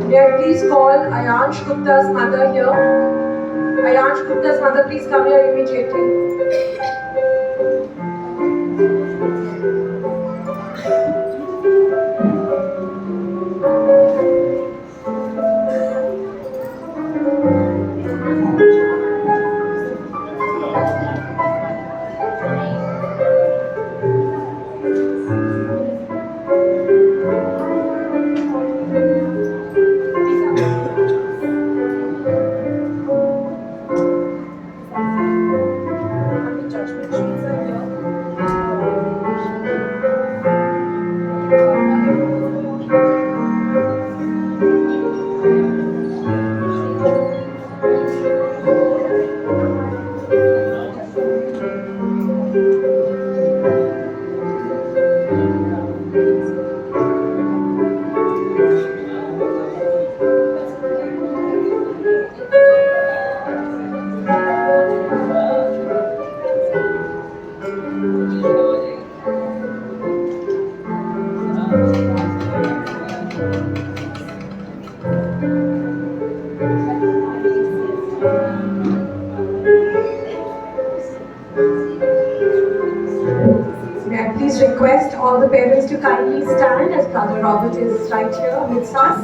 May I please call Ayansh Gupta's mother here? Ayansh Gupta's mother, please come here immediately. May I please request all the parents to kindly stand as Brother Robert is right here amidst us.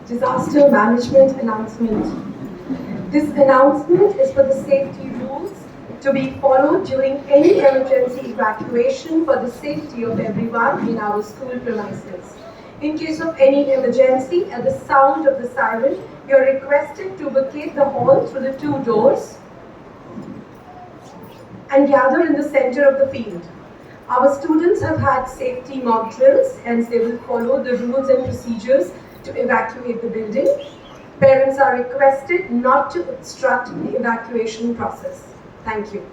Disaster management announcement. This announcement is for the safety rules to be followed during any emergency evacuation for the safety of everyone in our school premises. In case of any emergency, at the sound of the siren, you are requested to vacate the hall through the 2 doors and gather in the center of the field. Our students have had safety mock drills, hence they will follow the rules and procedures to evacuate the building. Parents are requested not to obstruct the evacuation process. Thank you.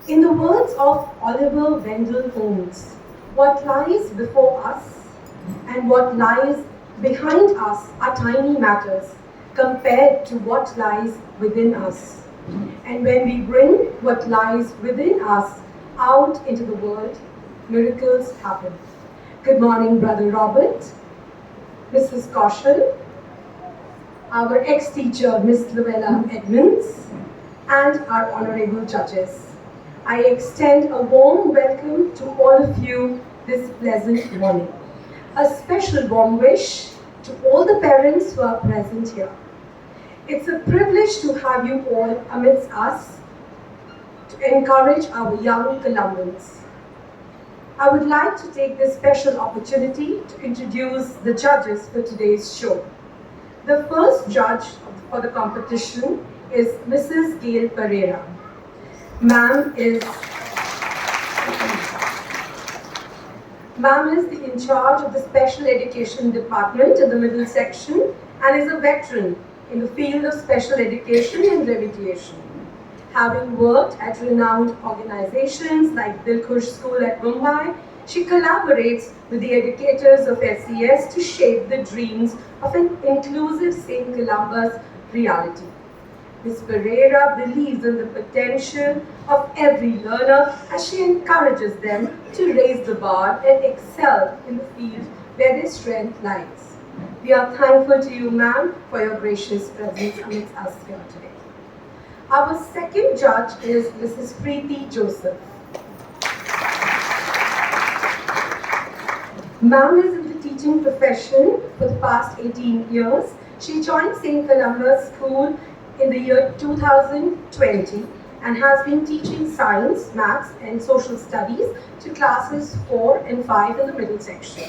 In the words of Oliver Wendell Holmes, what lies before us and what lies behind us are tiny matters compared to what lies within us. And when we bring what lies within us out into the world, miracles happen. Good morning, Brother Robert, Mrs. Kaushal, our ex-teacher, Miss Luella Edmonds, and our honorable judges. I extend a warm welcome to all of you this pleasant morning. A special warm wish to all the parents who are present here. It's a privilege to have you all amidst us to encourage our young Columbans. I would like to take this special opportunity to introduce the judges for today's show. The first judge for the competition is Mrs. Gail Pereira. Ma'am is the in charge of the special education department in the middle section and is a veteran in the field of special education and remediation. Having worked at renowned organizations like Dilkhush School at Mumbai, she collaborates with the educators of SES to shape the dreams of an inclusive St. Columba's reality. Ms. Pereira believes in the potential of every learner as she encourages them to raise the bar and excel in the field where their strength lies. We are thankful to you, ma'am, for your gracious presence amidst us here today. Our second judge is Mrs. Preeti Joseph. Ma'am is in the teaching profession for the past 18 years. She joined St. Columba's School in the year 2020 and has been teaching science, maths and social studies to classes 4 and 5 in the middle section.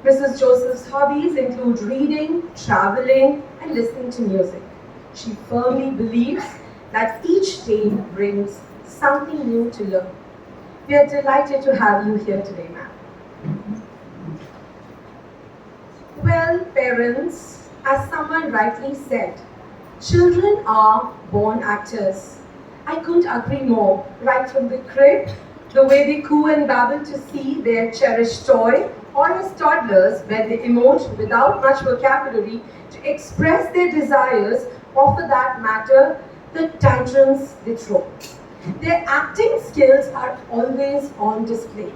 Mrs. Joseph's hobbies include reading, traveling and listening to music. She firmly believes that each day brings something new to learn. We are delighted to have you here today, ma'am. Well, parents, as someone rightly said, children are born actors. I couldn't agree more. Right from the crib, the way they coo and babble to see their cherished toy, or as toddlers, where they emote without much vocabulary to express their desires, or for that matter, the tantrums they throw. Their acting skills are always on display.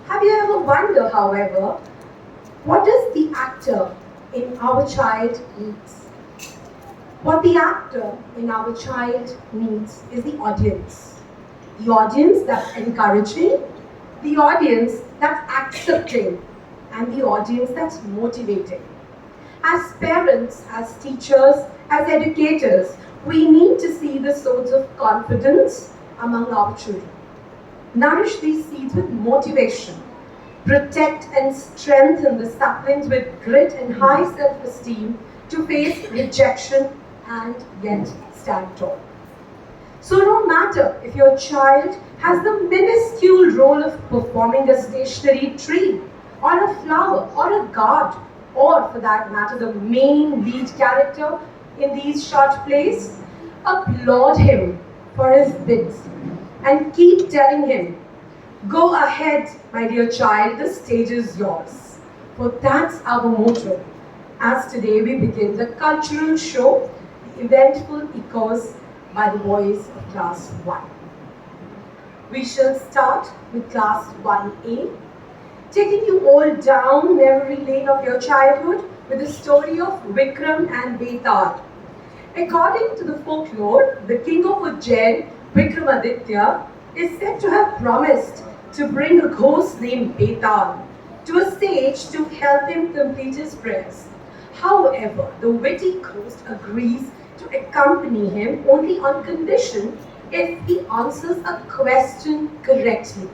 Have you ever wondered, however, what does the actor in our child needs? What the actor in our child needs is the audience. The audience that's encouraging, the audience that's accepting, and the audience that's motivating. As parents, as teachers, as educators, we need to see the sorts of confidence among our children. Nourish these seeds with motivation. Protect and strengthen the saplings with grit and high self-esteem to face rejection and yet stand tall. So no matter if your child has the minuscule role of performing a stationary tree, or a flower, or a god, or for that matter the main lead character in these short plays, applaud him for his bits and keep telling him, go ahead, my dear child, the stage is yours. For that's our motto. As today we begin the cultural show, the eventful echoes by the boys of class 1. We shall start with class 1A, taking you all down memory lane of your childhood with the story of Vikram and Betar. According to the folklore, the king of Ujjain, Vikramaditya, is said to have promised to bring a ghost named Betar to a sage to help him complete his prayers. However, the witty ghost agrees to accompany him only on condition if he answers a question correctly.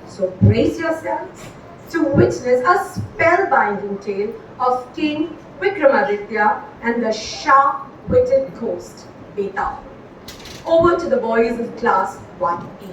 So brace yourselves to witness a spellbinding tale of King Vikramaditya and the sharp-witted ghost Betar. Over to the boys of class 1A.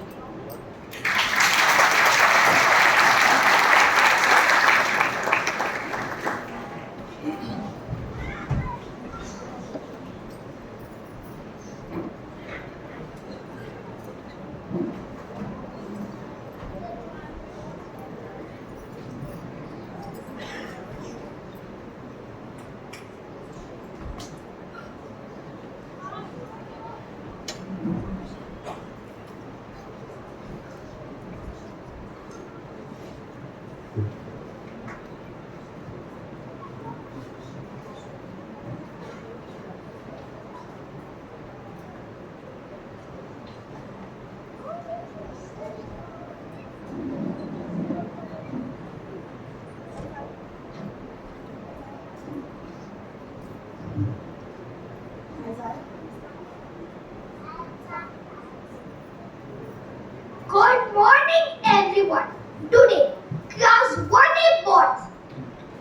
Good morning, everyone. Today, class 1A boys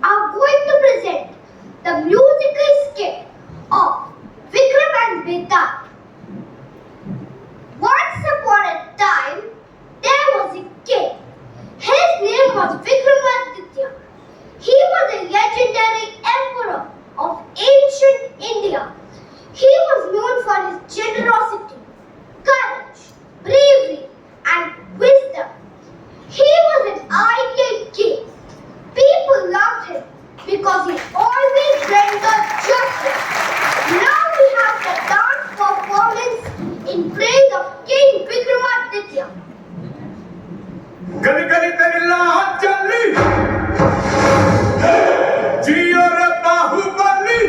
are going to present the musical skit of Vikram and Betar. Once upon a time, there was a king. His name was Vikramaditya. He was a legendary emperor of ancient India. He was known for his generosity, courage, bravery, and wisdom. He was an ideal king. People loved him because he always rendered justice. Now we have the dance performance in praise of King Vikramaditya. गली गली तेरी लाहौर चली जियो रे बाहुबली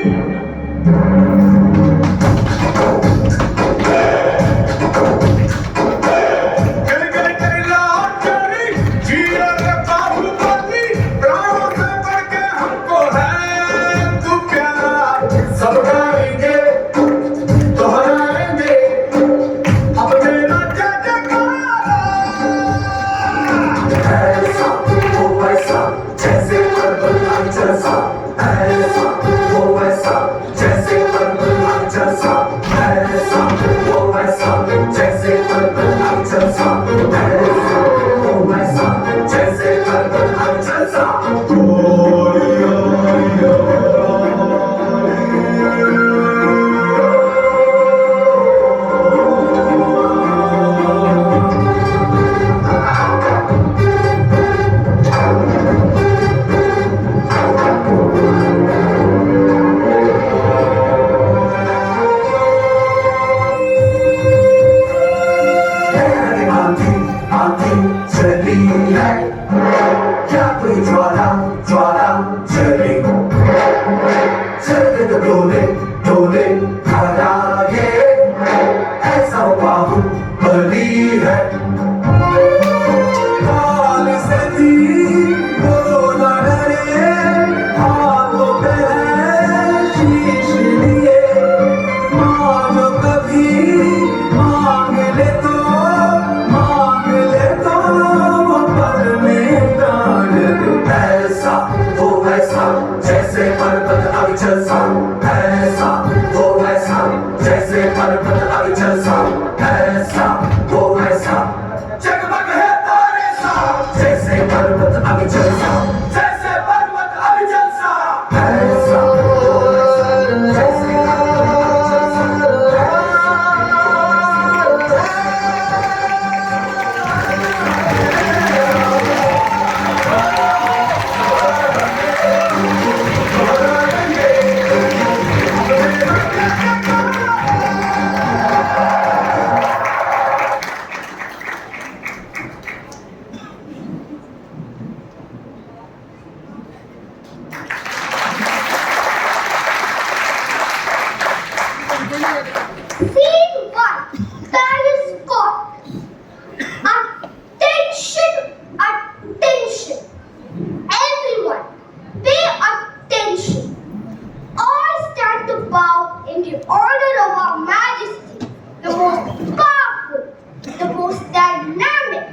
अविचल सा ऐसा वो वैसा जैसे पर्वत अविचल सा ऐसा वो वैसा जगमग है तारे सा जैसे पर्वत अविचल सा जैसे पर्वत अविचल सा ऐसा वो वैसा जैसे पर्वत अविचल Scene 1. Palace Court. Attention, attention. Everyone, pay attention. All stand to bow in the honor of our Majesty, the most powerful, the most dynamic,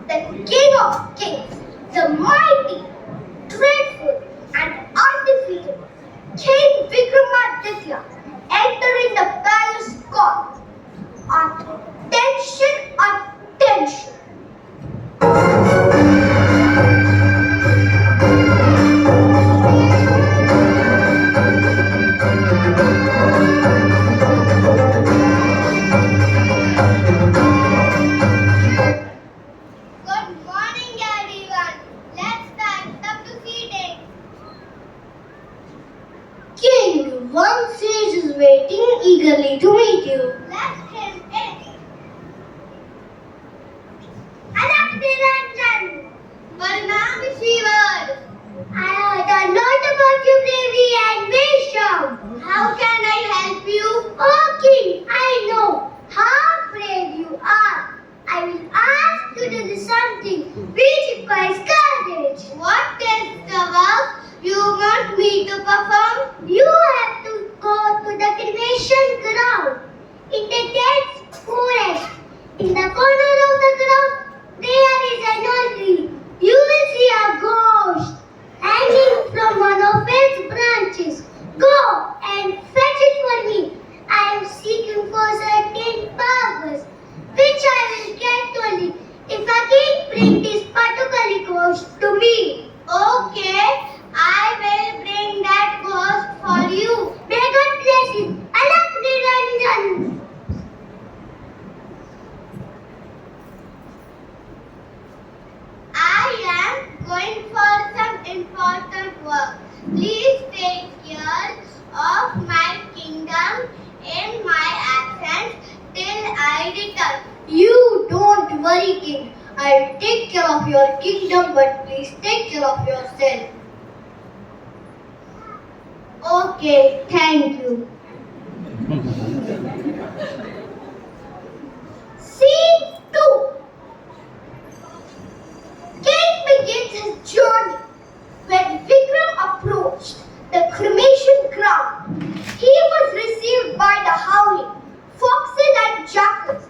the King of Kings, the mighty, dreadful, and undefeated King Vikramaditya entering the palace court. Attention, attention. Good morning, everyone. Let's start the proceedings. King Ramses is waiting eagerly to meet you. Let him in. Anakdiranjan. Pranam Shivas. I heard a lot about your bravery and wisdom. How can I help you? Oh, King, I know how brave you are. I will ask you to do something which requires courage. What is the work you want me to perform? You have to go to the cremation ground in the dense forest. In the corner of the ground, there is an old tree. You will see a ghost hanging from one of its branches. Go and fetch it for me. I am seeking for certain powers, which I will get only if a king bring this particular ghost to me. Okay, I will bring that ghost for you. May God bless you. Alak Niranjan. I am going for some important work. Please take care of my kingdom in my absence till I return. You don't worry, King. I will take care of your kingdom, but please take care of yourself. Okay, thank you. Scene 2. King begins his journey. When Vikram approached the cremation ground, he was received by the howling foxes and jackals.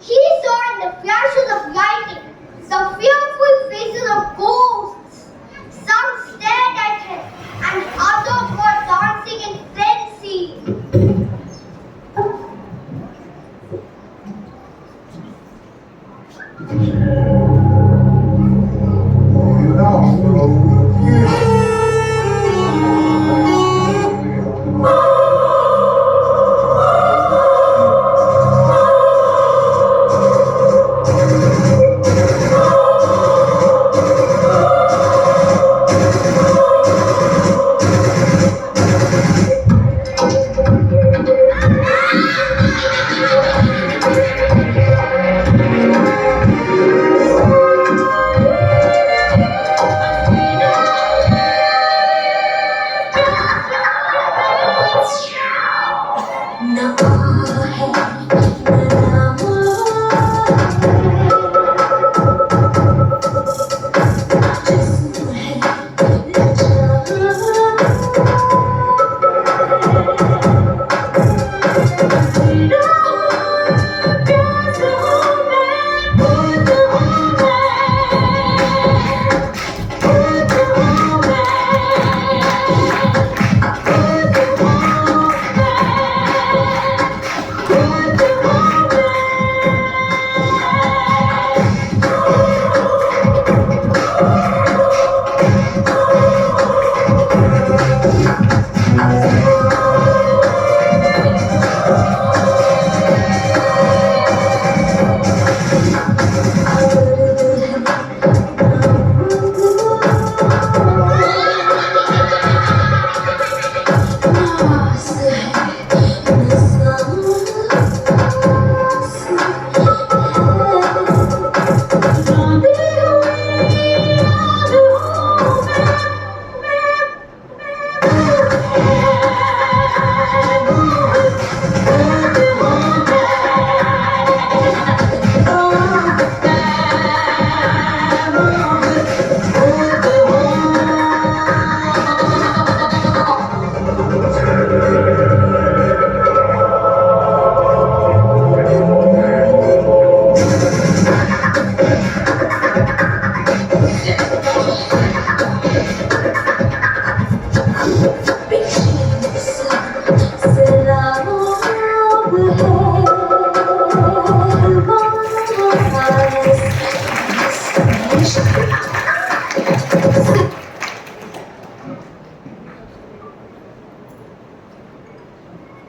He saw in the flashes of lightning the fearful faces of ghosts. Some stared at him and others were dancing in frenzy.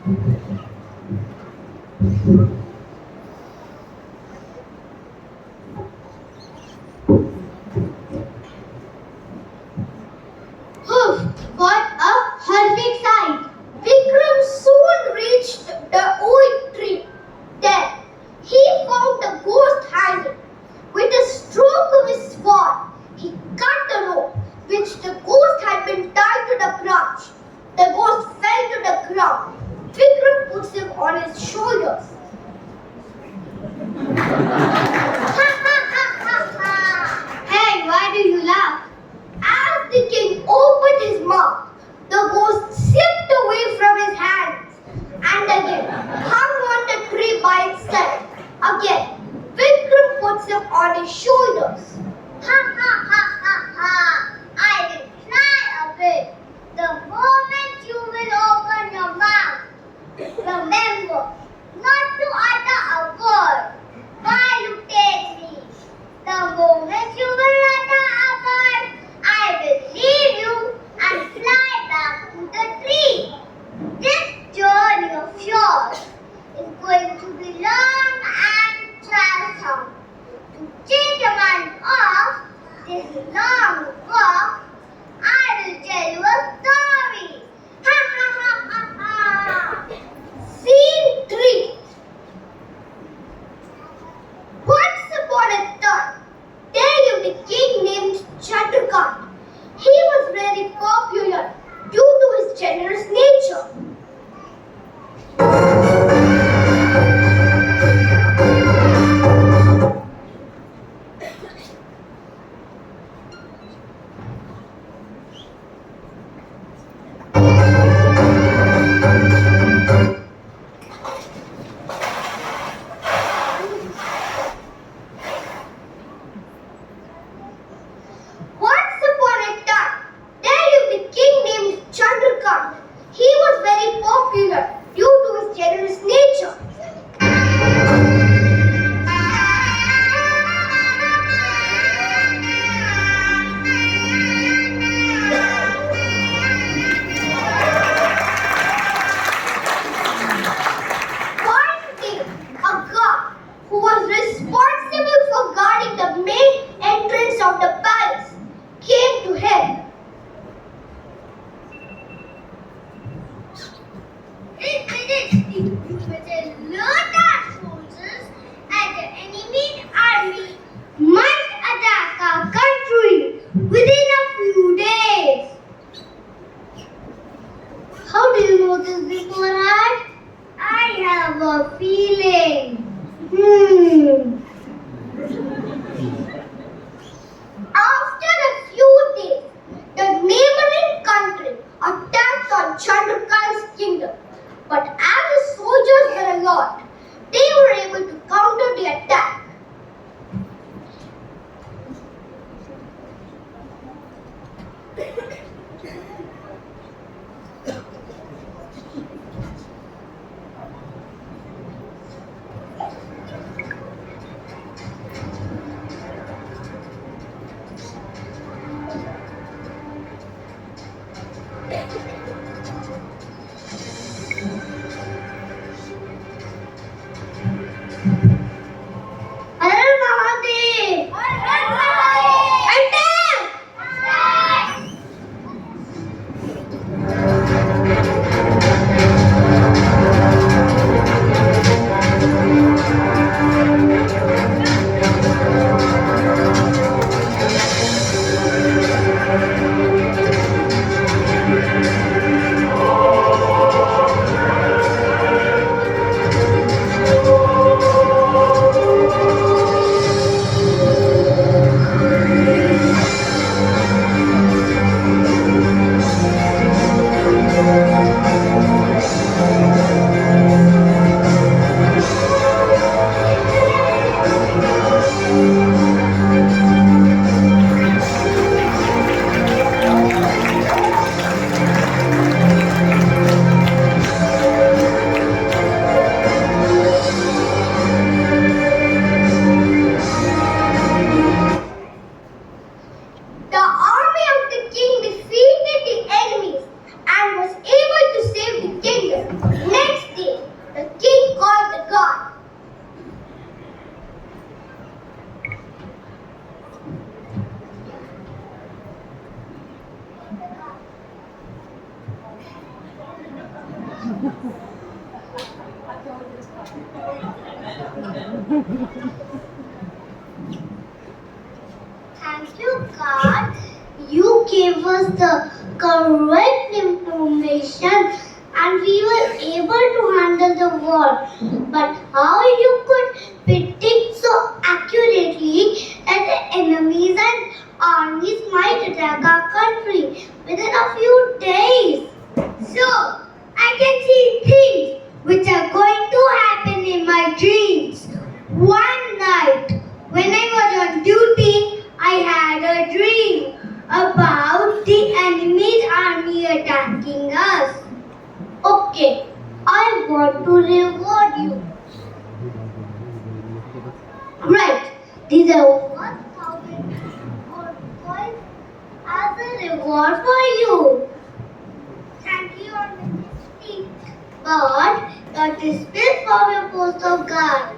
What a horrific sight! Vikram soon reached the oak tree. Then he found the ghost hanging. With a stroke of his sword, he cut the rope which the ghost had been tied to the branch. The ghost fell to the ground. Vikram puts him on his shoulders. Hey, why do you laugh? As the king opened his mouth, the ghost slipped away from his hands and again hung on the tree by itself. Again, Vikram puts him on his shoulders. I will try a bit. The moment you will open your mouth, remember not to utter a word while you take me. The moment you will utter a word, I will leave you and fly back to the tree. This journey of yours is going to be long and troublesome. To take a man off this long walk, I will tell you a story. Ha ha ha ha ha. Scene 3. Once upon a time, there lived a king named Chandrakant. He was very popular due to his generous nature. Once upon a time, there lived a king named Chandrakant. He was very popular due to his generous nature. One day, a guard who was responsible for guarding the main entrance of the palace came to him. In minutes, you with a lot of soldiers and the enemy army might attack our country within a few days. How do you know this beforehand? I have a feeling. After a few days, the neighboring country attacked on Chandrakant's kingdom. But as the soldiers were a lot, they were able to counter the attack. Thank you, God. You gave us the correct information and we were able to handle the war. But how you could predict so accurately that the enemies and armies might attack our country within a few days? So, I can see things which are going to happen in my dreams. One night, when I was on duty, I had a dream about the enemy's army attacking us. Okay, I want to reward you. Great, these are 1,000 gold coins as a reward for you. Thank you, Your Majesty. But that is still for your post of guard.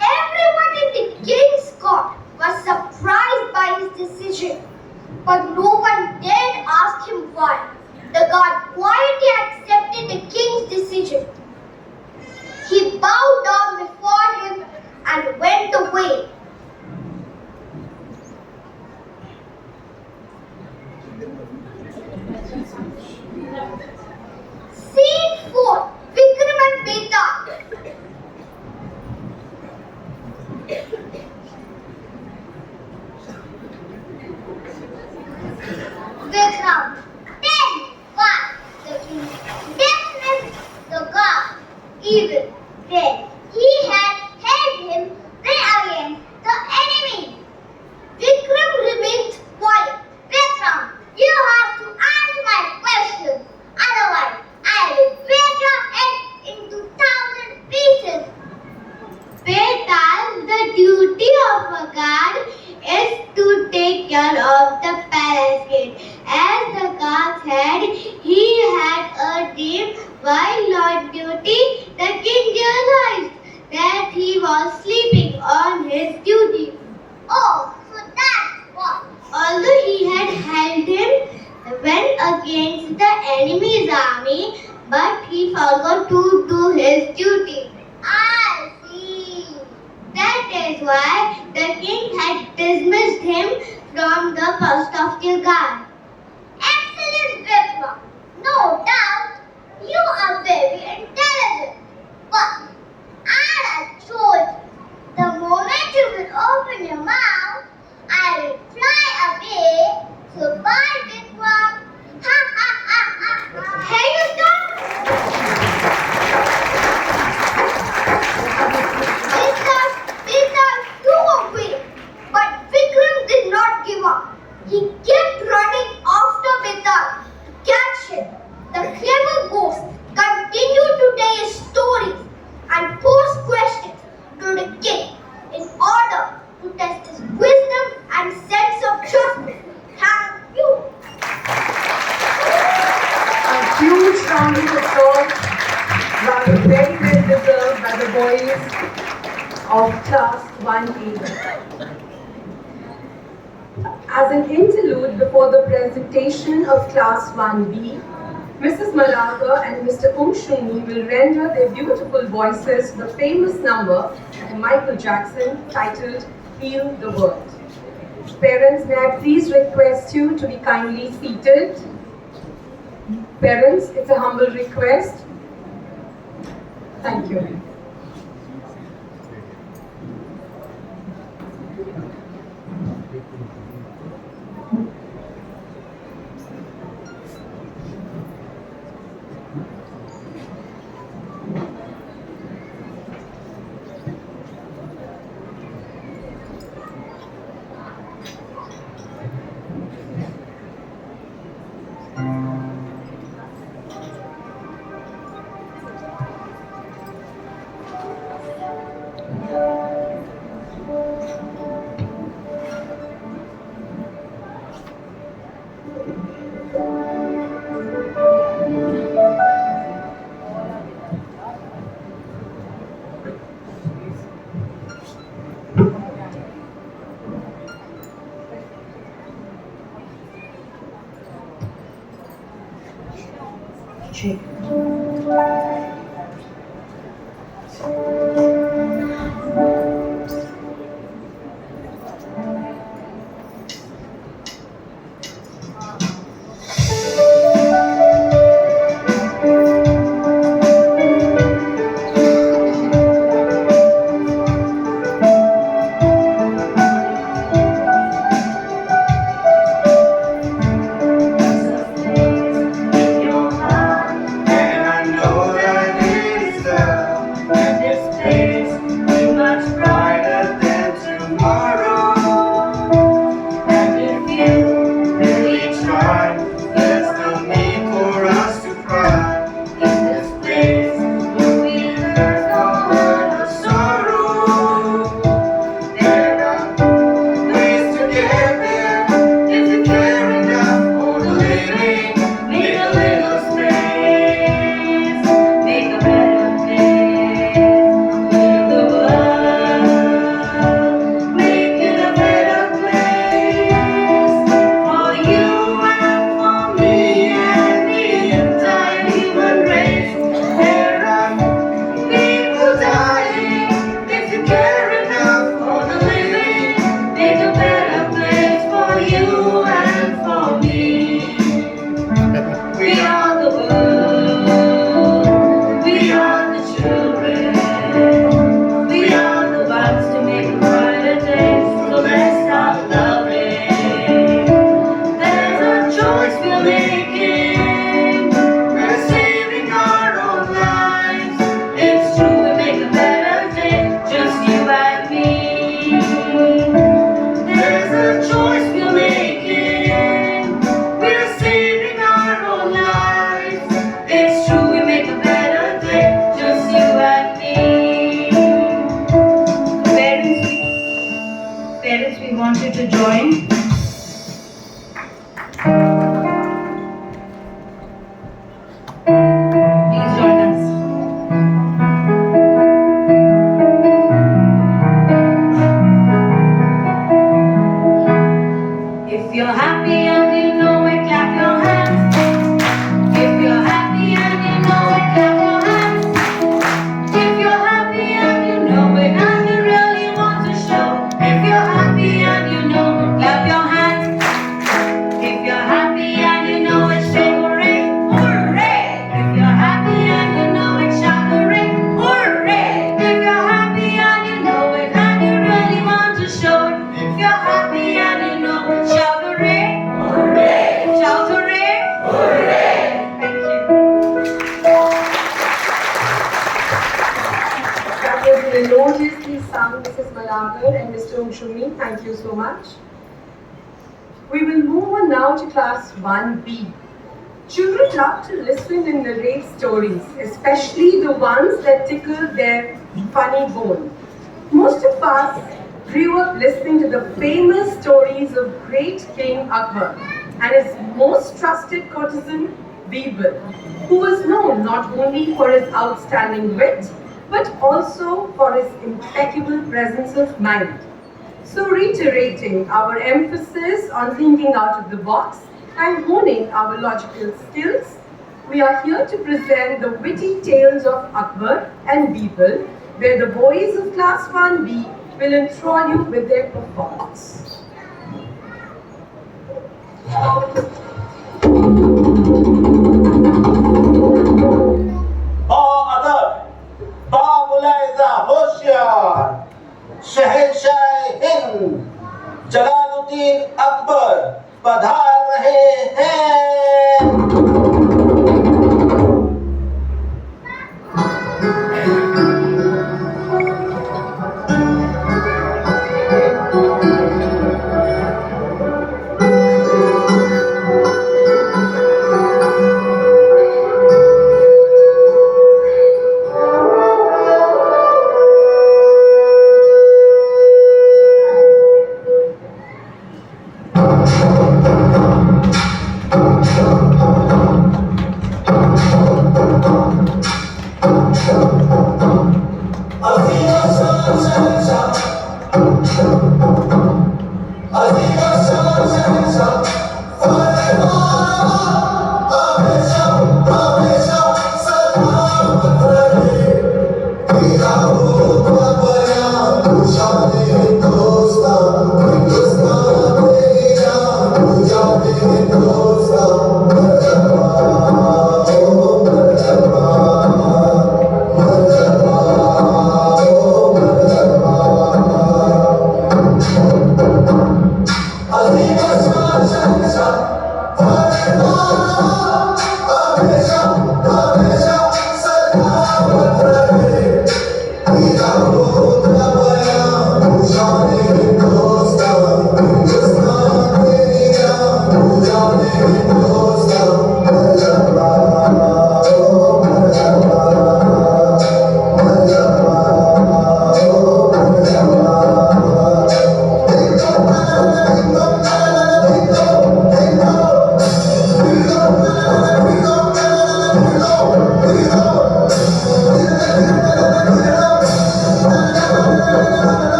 Everyone in the king's court was surprised by his decision, but no one dared ask him why. The guard quietly accepted the king's decision. He bowed down before him and went away. Scene 4. Vikram and Beta. Vikram. 10. Why? The king dismissed the guard. Even then, he had helped him win against the enemy. Vikram remained quiet. Vikram, you have to answer my question. Otherwise, I will break your head into 1,000 pieces. Beta, the duty of a guard is to take care of the palace gate. As the guard said, he had a dream while on duty. The king realized that he was sleeping on his duty. Oh, so that's what. Although he had helped him went against the enemy's army, but he forgot to do his duty. I see. That is why the king had dismissed him from the post of the guard. Excellent, Vikram. No doubt, you are very intelligent. But as I told you, the moment you will open your mouth, I will fly away. So bye, Vikram. Ha ha ha ha ha. Can you stop? Vikram, you were weak. But Vikram did not give up. He kept running after Beta to catch him. The clever ghost continued to tell his stories and pose questions to the king in order to test his wisdom and sense of justice. Thank you. A huge round of applause, very well deserved by the boys of Class 1A. As an interlude before the presentation of Class 1B, Mrs. Malaga and Mr. Shumi will render their beautiful voices to the famous number by Michael Jackson titled Heal the World. Parents, may I please request you to be kindly seated? Parents, it's a humble request. Thank you. Jacob. And I know that it is love. And this place is much brighter than tomorrow. And if you really try, there's no need for us to cry. In this place, there's no hurt or sorrow. There are ways to get there if you care enough for the living. Make a little space, make a better place. Live the world, make it a better place for you and for me and the entire human race. There are people dying. If you care enough for the living, make a better place for you and for me. We are the world, we are the children, we are the ones to make a brighter day. So let's start loving. There's a choice we're making. We're saving our own lives. It's true, we make a better day, just you and me. There's a choice we're making. We're saving our own lives. It's true, we make a better day, just you and me. Parents, we want you to join. Please join us. If you're happy and you know it, clap your hands. If you're happy and you know it, clap your hands. If you're happy and you know it and you really want to show. If you're happy and you know it, clap your hands. If you're happy and you know it, say hooray, hooray. If you're happy and you know it, shout hooray, hooray. If you're happy and you know it and you really want to show it. If you're happy and you know it, shout hooray, hooray. Shout hooray, hooray. Thank you. That was melodiously sung, Mrs. Malagar and Mr. Umshumi. Thank you so much. We will move on now to class 1B. Children love to listen and narrate stories, especially the ones that tickle their funny bone. Most of us grew up listening to the famous stories of great King Akbar and his most trusted courtesan, Birbal, who was known not only for his outstanding wit, but also for his impeccable presence of mind. So reiterating our emphasis on thinking out of the box and honing our logical skills, we are here to present the witty tales of Akbar and Birbal, where the boys of class 1B will enthrall you with their performance. बाअदब, बामुलाइजा होशियार, शहंशाह हिंद, जलालुद्दीन अकबर पधार रहे हैं।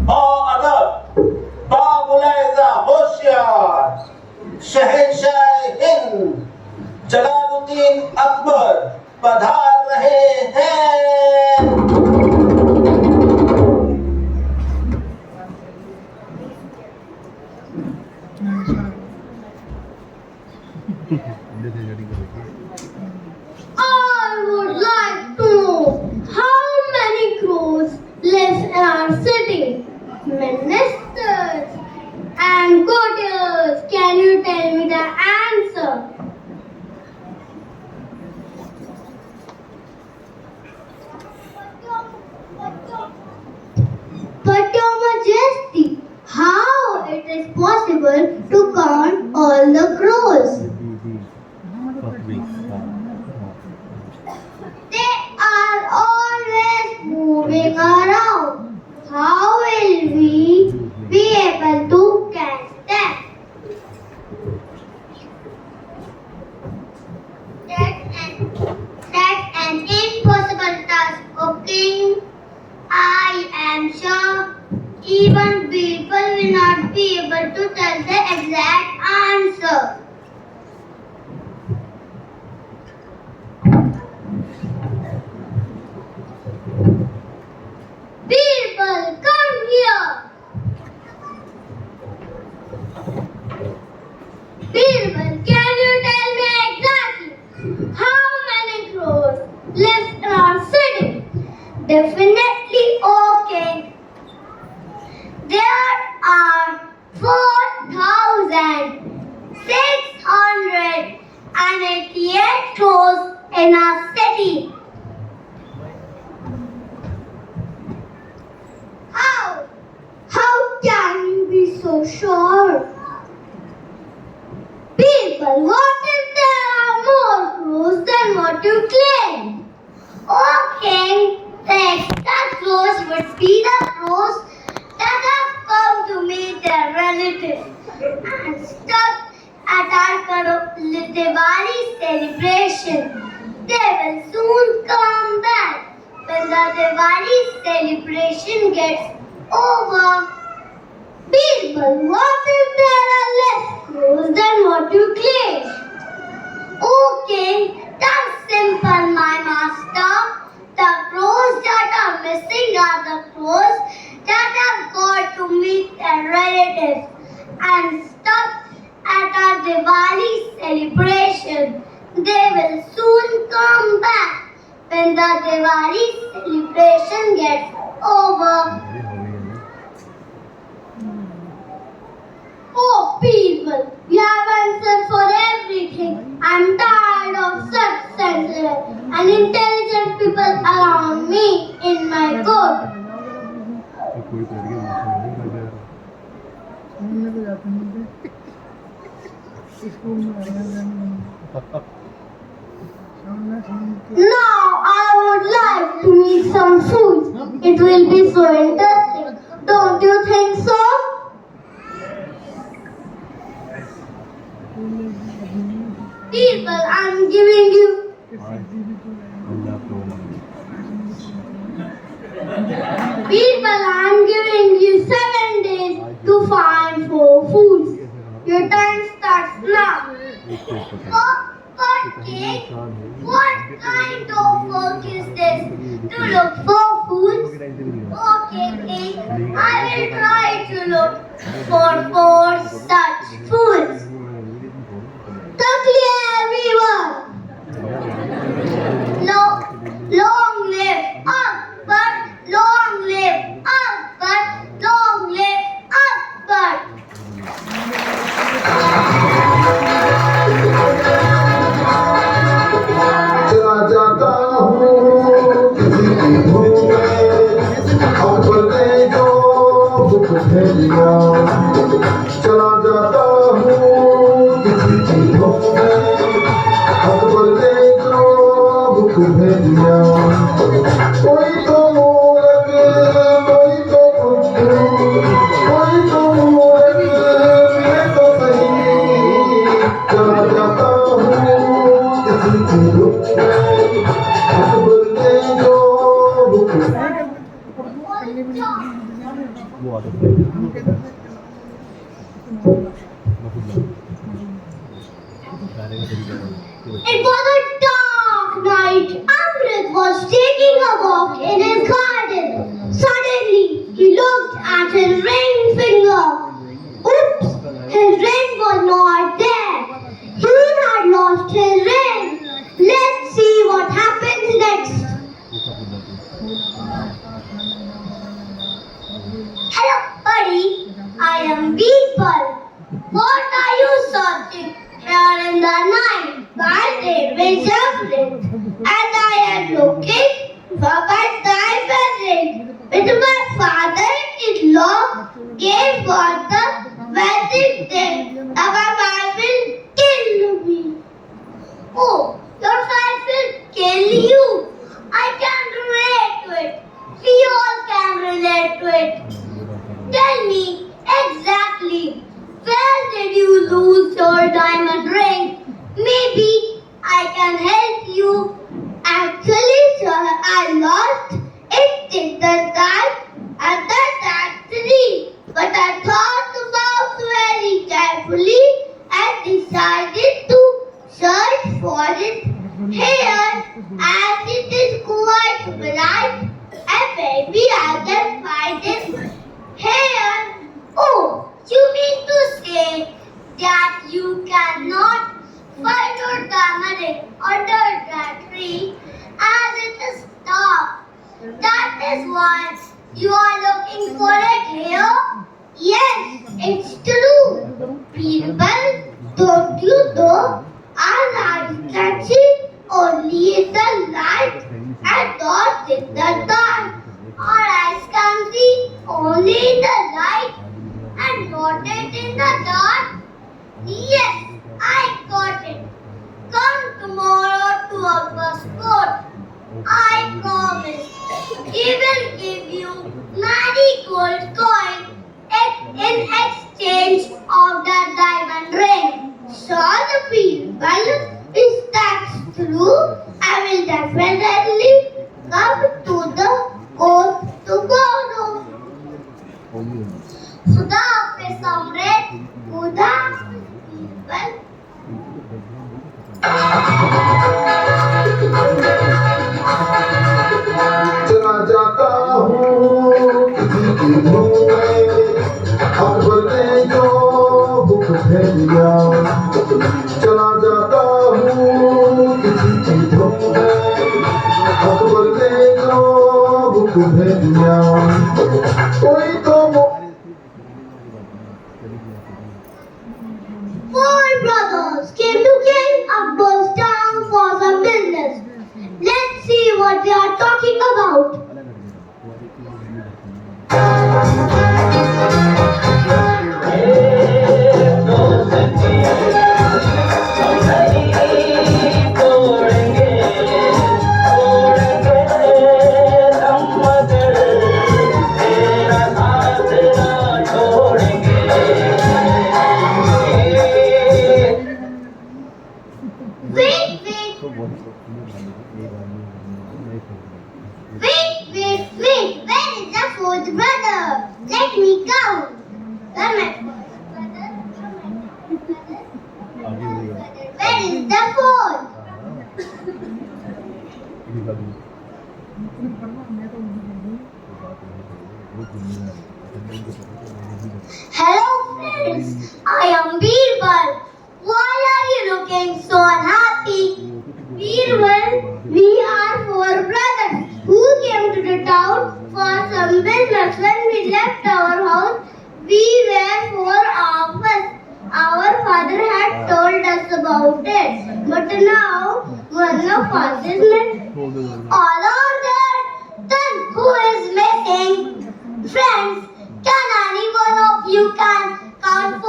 बाअदब, बामुलायजा होशियार, शहंशाह हिंद जलालुद्दीन अकबर पधार रहे हैं। I would like to know how many crows live in our city. Ministers and courtiers, can you tell me the answer? But Your Majesty, how it is possible to count all the crows? They are always moving around. How will we be able to catch them? That's an impossible task, O King. I am sure even people will not be able to tell the exact answer. Birbal, come here. Birbal, can you tell me exactly how many crows live in our city? Definitely, okay. There are 4,688 crows in our city. How can you be so sure? People, what if there are more crows than what you claim? Okay, the extra crows would be the crows that have come to meet their relatives and stuck at our Diwali celebration. They will soon come back when the Diwali celebration gets over. Birbal, what if there are less crows than what you claim? Okay, that's simple, my master. The crows that are missing are the crows that have got to meet their relatives and stuck at our Diwali celebration. They will soon come back when the Diwali celebration gets over. Oh, people, you have answered for everything. I'm tired of such sensitive and intelligent people around me in my court. Now I would like to meet some fools. It will be so interesting. Don't you think so? People, I'm giving you. People, I'm giving you 7 days to find 4 fools. Your time starts now. But King, what kind of work is this? To look for fools? Okay, King, I will try to look for 4 such fools. Clear, everyone. Long live Akbar, long live Akbar, long live Akbar. चला जाता हूँ किसी चीजों में अकबर ने जो book भेजिया कोई तो मूरत कोई तो बुद्धू कोई तो मूरत मैं तो सही चला जाता हूँ किसी चीजों में अकबर ने जो book It was a dark night. Amrit was taking a walk in his garden. Suddenly, he looked at his ring finger. Oops! His ring was not there. He had lost his ring. Let's see what happens next. Hello, buddy. I am Beetle. What are you searching here in the night? My name is Amrit, and I am looking for my diamond ring, which my father-in-law gave for the wedding day. Now my wife will kill me. Oh, your wife will kill you. I can relate to it. We all can relate to it. Tell me exactly, where did you lose your diamond ring? Maybe I can help you. Actually, sir, I lost it in the night at the taxi. But I thought about very carefully and decided to search for it here, as it is quite bright, and maybe I can find it here. Oh, you mean to say that you cannot find your diamond ring under that tree as it is dark? That is why you are looking for it here? Yes, it's true. People, don't you know our eyes can see only in the light and not in the dark. Our eyes can see only in the light and not it in the dark. Yes, I got it. Come tomorrow to our sport. I promise he will give you many gold coins in exchange of the diamond ring. So the people, is that true? I will definitely come to the court tomorrow. खुदा हाफिज़ सम्राट, खुदा हाफिज़ चला जाता हूँ किसी चीजों में अकबर ने जो बुक भेजिया चला जाता हूँ किसी चीजों में अकबर ने जो बुक भेजिया कोई तो Four brothers came to King Akbar's town for some business. Let's see what they are talking about. Wait, where is the fourth brother? Let me count. Where is the fourth? Hello friends, I am Birbal. Why are you looking so unhappy? Birbal, we are four brothers who came to the town for some business. When we left our house, we were four of us. Our father had told us about it, but now one of us is missing. All are dead. Then who is missing? Friends, can any one of you can count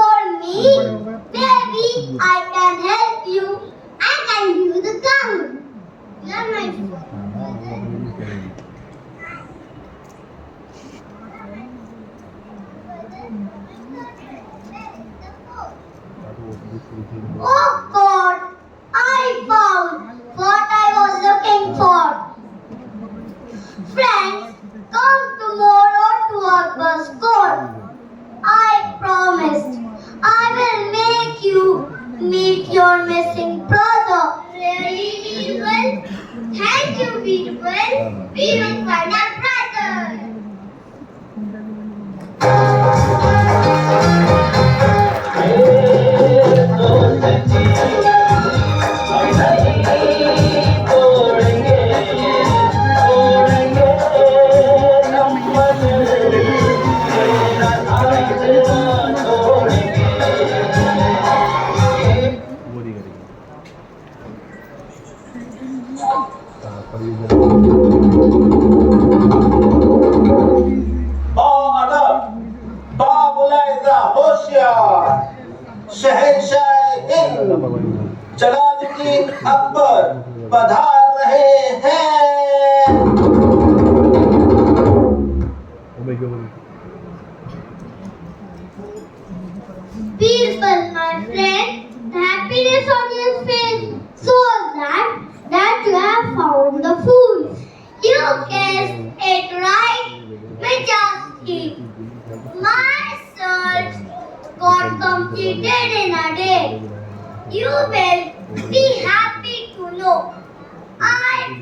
Oh God, I found what I was looking for. Friends, come tomorrow to our bus school. I promised I will make you meet your missing brother. Really, Veerbal? Thank you, Veerbal. We will find our brother. बाअदब बामुलायजा होशियार शहंशाह हिंद जलालुद्दीन अकबर पधार रहे हैं। Birbal, my friend, the happiness on your face shows that you have found the food. You guessed it right, Majesty. My search got completed in a day. You will be happy to know I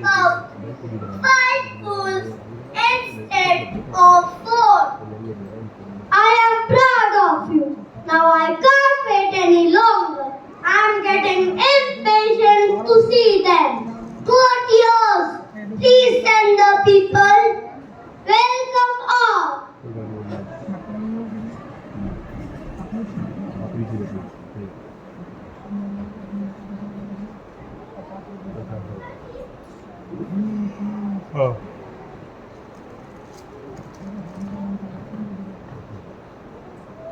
found 5 fools instead of 4. I am proud of you. Now I can't wait any longer. I am getting impatient to see them. Courtiers, please send the people. Welcome all.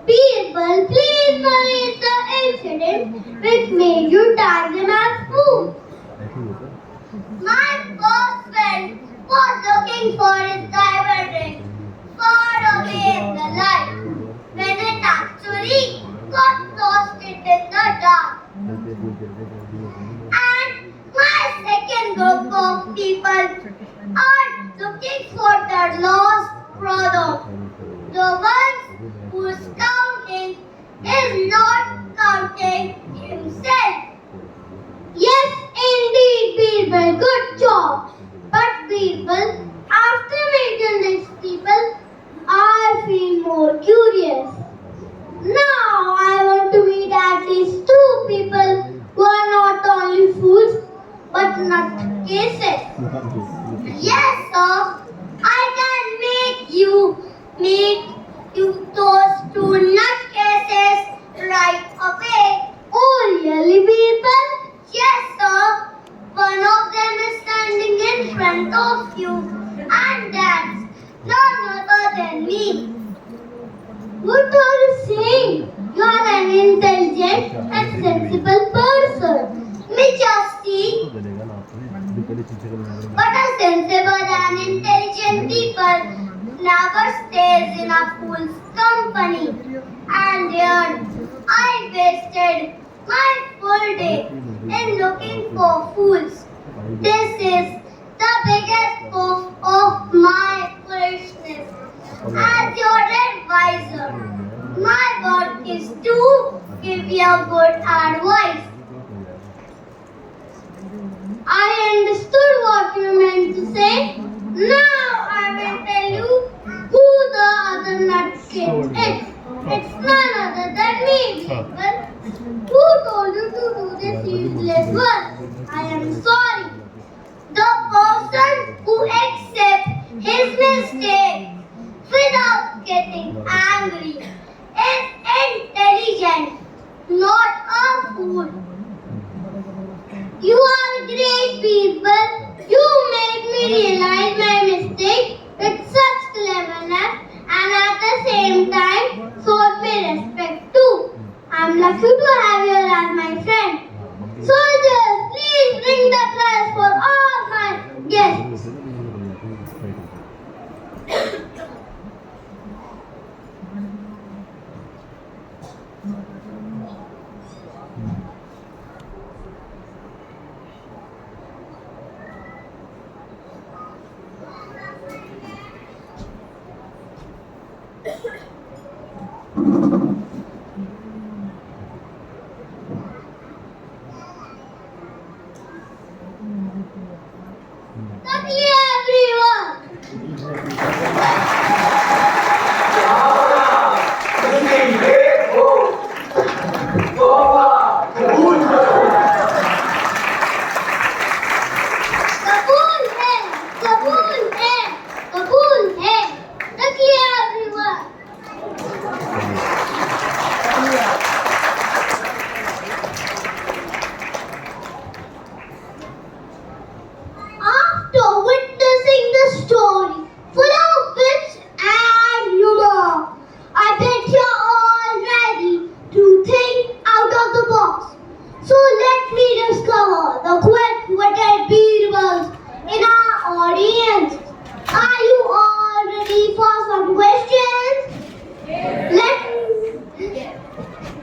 Birbal, please narrate the incident which made you tag them as fools. My first friend was looking for his diamond ring far away in the light when it actually got lost in the dark. And my second group of people are looking for their lost brother. The ones whose counting is not counting himself. Yes, indeed, Birbal, good job. But Birbal, after meeting these people, I feel more curious. Now I want to meet at least 2 people who are not only fools but nutcases. Yes, sir. I can make you meet those 2 nutcases right away. Oh, really, Birbal? Yes, sir. One of them is standing in front of you, and that's none other than me. What are you saying? You are an intelligent and sensible person. Majesty, but a sensible and intelligent people never stays in a fool's company. And yet, I wasted my full day in looking for fools. This is the biggest proof of my foolishness. As your advisor, my work is to give you good advice. I understood what you meant to say. Now I will tell you who the other nutcase is. It's none other than me, Birbal. Who told you to do this useless work? I am sorry. The person who accepts his mistake without getting angry is intelligent, not a fool. You are great, Birbal. You made me realize my mistake with such cleverness and at the same time showed me respect too. I'm lucky to have you as my friend. Soldiers, please bring the prize for all my guests.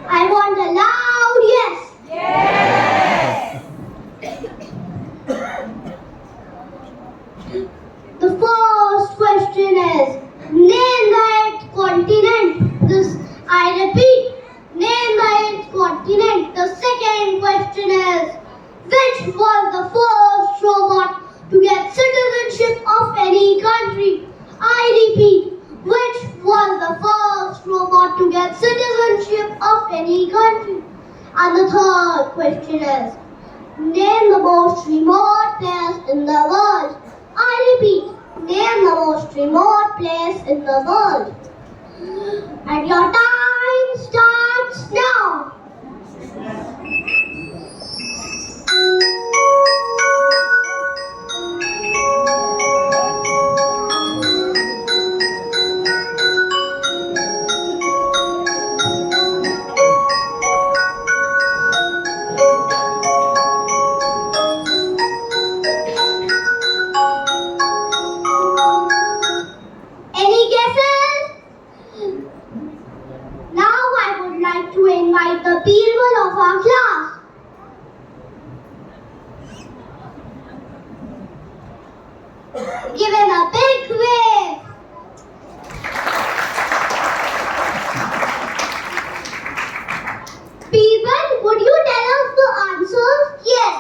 I want a loud yes. The first question is, name the eighth continent. I repeat, name the eighth continent. The second question is, which was the first robot to get citizenship of any country? I repeat, which was the first robot to get citizenship of any country? And the third question is, name the most remote place in the world. I repeat, name the most remote place in the world. And your time starts now. Any guesses? Now I would like to invite the Birbal of our class. Give him a big wave. Birbal, would you tell us the answers? Yes,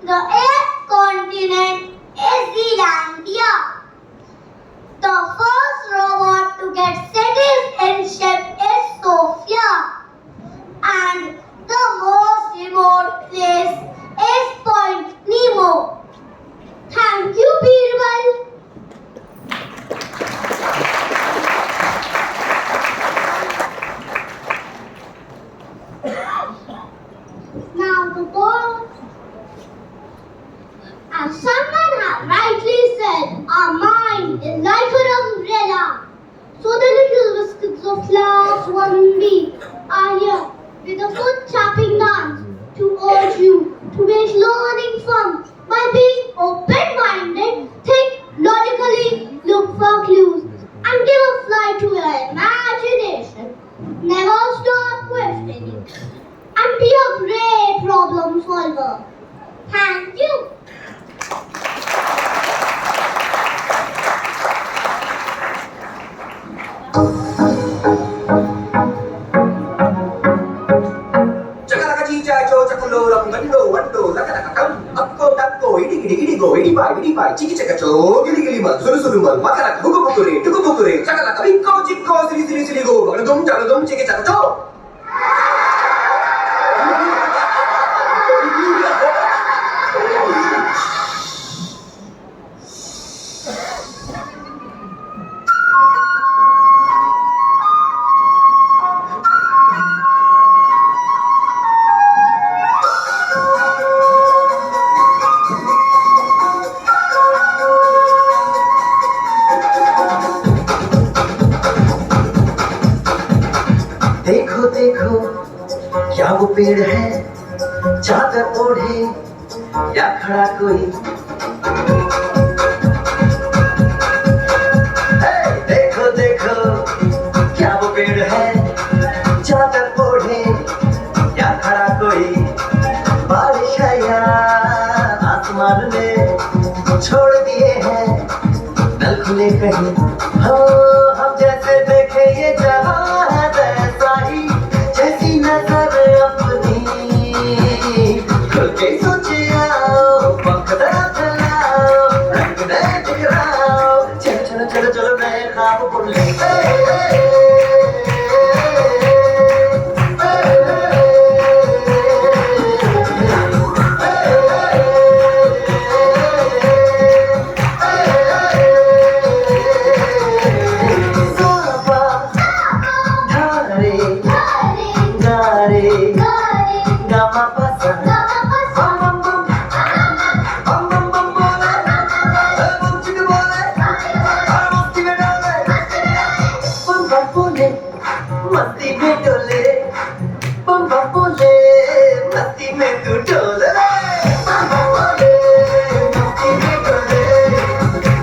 the eighth continent is Zealandia. The first robot to get citizenship is Sophia. And the most remote place is Point Nemo. Thank you, Birbal. Now the ball. As someone has rightly said, our mind is like an umbrella. So the little biscuits of class 1B are here with a foot tapping dance to urge you to make learning fun by being open-minded, think logically, look for clues, and give a flight to your imagination. Never stop questioning, and be a great problem solver. Thank you. Chakalaka chicha cho chakalo ram gando wando lakalaka kam akko takko idi go idi pai chiki chaka cho gili mal suru mal makalaka buku bukure chakalaka bikko chikko sili go bagadum chiki chaka cho. देखो देखो क्या वो पेड़ है चादर ओढ़े या खड़ा कोई हे, देखो देखो क्या वो पेड़ है चादर ओढ़े या खड़ा कोई बारिश है या आसमान ने छोड़ दिए हैं नल खुले कहीं हो हम जैसे देखे ये जहां जैसी नजर अपनी खुल के सोचे आओ पंख फैलाओ रंग नए बिखराओ चलो नए ख्वाब बुनले मस्ती में डोले बम बम बोले मस्ती में तू डोले बम बम बोले मस्ती में डोले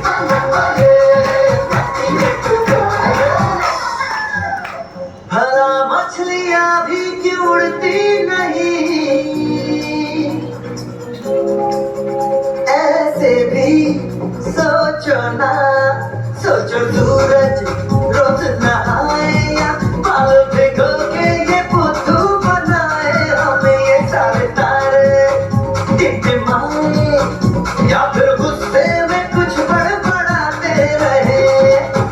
बम बम बोले मस्ती में तू डोले भला मछलियां उड़ती नहीं, ऐसे भी सोचो ना, सोचो सूरज रोज नहाए या बाल भिगो के ये बुद्धू बनाए, हमें ये सारे तारे टिमटिमाए या फिर गुस्से में कुछ बड़बड़ाते रहे।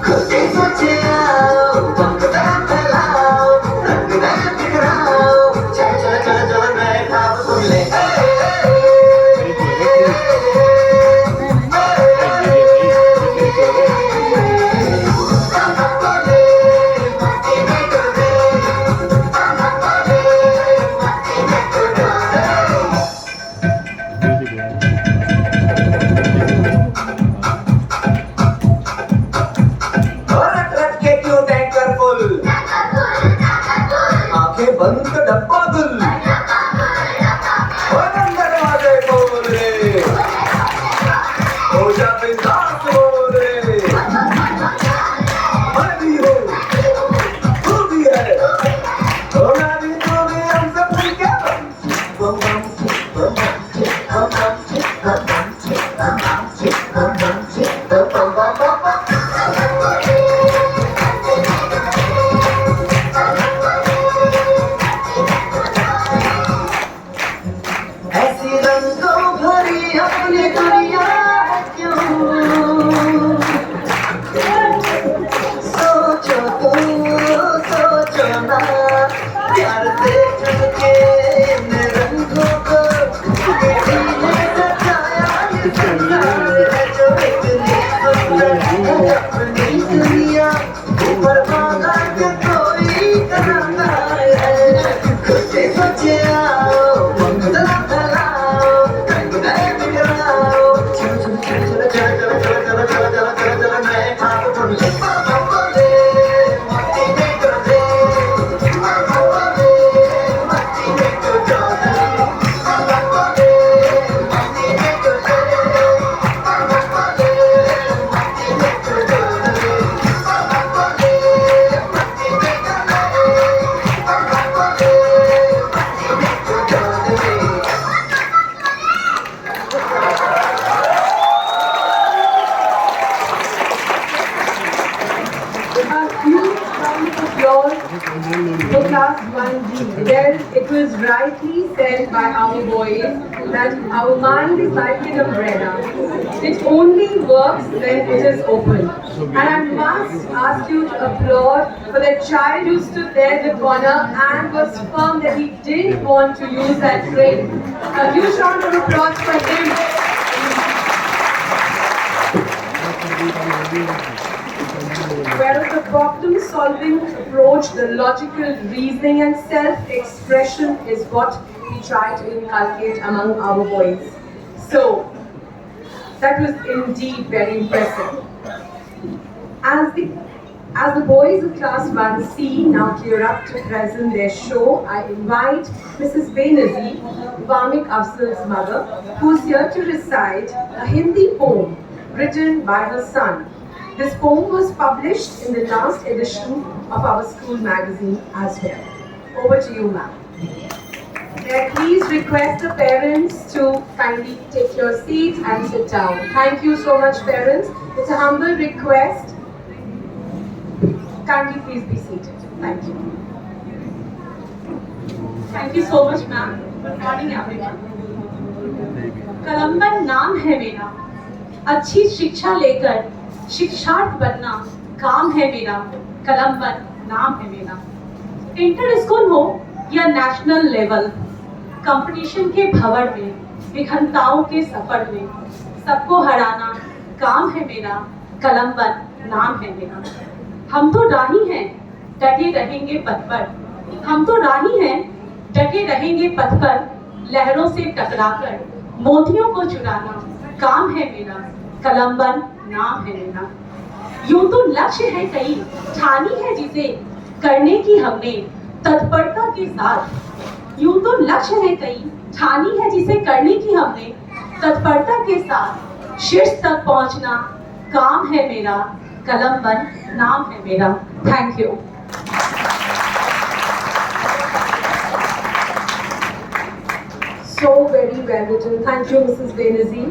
खुद ही सोचे आओ, पंखुड़ा फैलाओ, रंग नए बिखराओ, चल चल चल चल नए ख्वाब सुन ले। और रट के क्यों टैंकर फुल, आंखें बंद तो डब्बा गुल, और अंदर दरवाजे खोल रे, हो जा बिंदास बोल रे। मैं भी हूँ, तू भी है, तो मैं भी तू भी, हम सब मिलके बम बम बम बम बम बम बम बम बम बम। ऐसी रंगों भरी अपनी दुनिया है क्यों, सोचो सोचो ना, प्यार से चुनके इन रंगों को मिट्टी ने सजाया ये संसार है जो इतनी सुंदर है अपनी दुनिया, ऊपर मांगा के कोई कलाकार है। खुद से सोचे आओ, पंखुड़ा फैलाओ, रंग नए बिखराओ, चलो चलो चलो चलो चलो चलो चलो चलो चलो चलो चलो नए ख्वाब बुन ले। पापा बोले मस्ती में कर दे, पापा बोले मस्ती में कर दे, पापा बोले मस्ती में कर दे, पापा बोले मस्ती में कर दे, पापा बोले मस्ती में कर दे, पापा बोले मस्ती में कर दे। A huge round of applause for class 1D. Well, it was rightly said by our boys that our mind is like an umbrella. It only works when it is open. And I must ask you to applaud for that child who stood there in the corner and was firm that he didn't want to use that frame. A huge round of applause for him. Whereas the problem-solving approach, the logical reasoning and self-expression is what we try to inculcate among our boys. So, that was indeed very impressive. As the boys of class 1C now gear up to present their show, I invite Mrs. Benazir, Vamik Afzal's mother, who is here to recite a Hindi poem written by her son. This poem was published in the last edition of our school magazine as well. Over to you, ma'am. May I please request the parents to kindly take your seats and sit down. Thank you so much, parents. It's a humble request. Kindly please be seated. Thank you. Thank you so much, ma'am. Good morning, everyone. कलम्बन नाम है मेरा, अच्छी शिक्षा लेकर शिक्षार्थ बनना काम है मेरा, कलम्बन नाम है मेरा। इंटर स्कूल हो या नेशनल लेवल, कंपटीशन के भंवर में, विघ्नताओं के सफर में, सबको हराना काम है मेरा, कलम्बन नाम है मेरा। हम तो राही हैं, डटे रहेंगे पथ पर, हम तो राही हैं, डटे रहेंगे पथ पर, लहरों से टकराकर मोतियों को चुराना काम है मेरा, कलम्बन नाम है मेरा। यूं तो लक्ष्य है कई, ठानी है जिसे करने की हमने तत्परता के साथ। यूं तो लक्ष्य है कई, ठानी है जिसे करने की हमने तत्परता के साथ। शीर्ष तक पहुंचना काम है मेरा, कलम्बन नाम है मेरा। Thank you. Very well written. Thank you, Mrs. Benazir.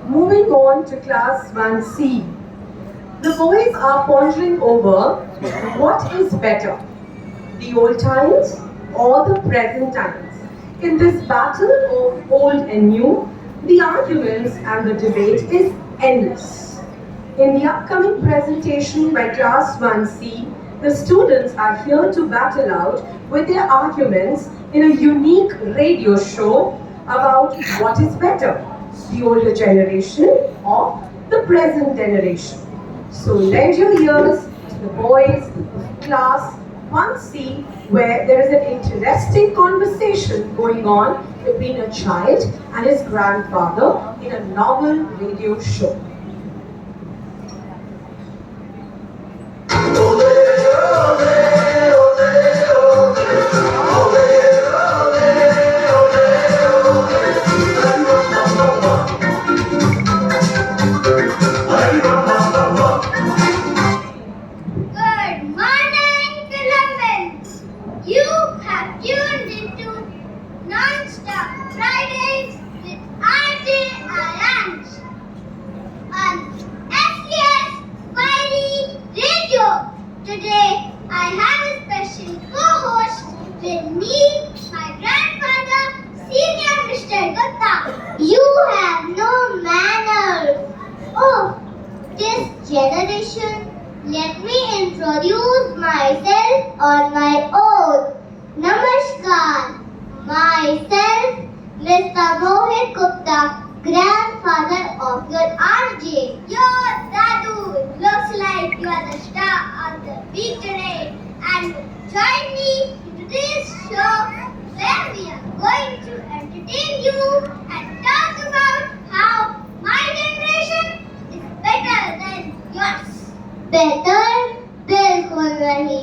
Moving on to class 1C. The boys are pondering over what is better, the old times or the present times. In this battle of old and new, the arguments and the debate is endless. In the upcoming presentation by class 1C, the students are here to battle out with their arguments in a unique radio show about what is better, the older generation or the present generation. So lend your ears to the boys of class 1C, where there is an interesting conversation going on between a child and his grandfather in a novel radio show. Good morning, Columbans. You have tuned into Non-Stop Fridays with RJ Aranj on SES Wiley Radio. Today, I have a special co-host with me, my grandfather, Senior Mr. Gupta. You have no manners. Oh, this generation. Let me introduce myself on my own. Namaskar. Myself, Mr. Mohit Gupta, grandfather of your RJ. Your Dadu looks like you are the star of the week today. And join me in today's show where we are going to entertain you and talk about how my generation is better than yours. Better? Bilkul nahi.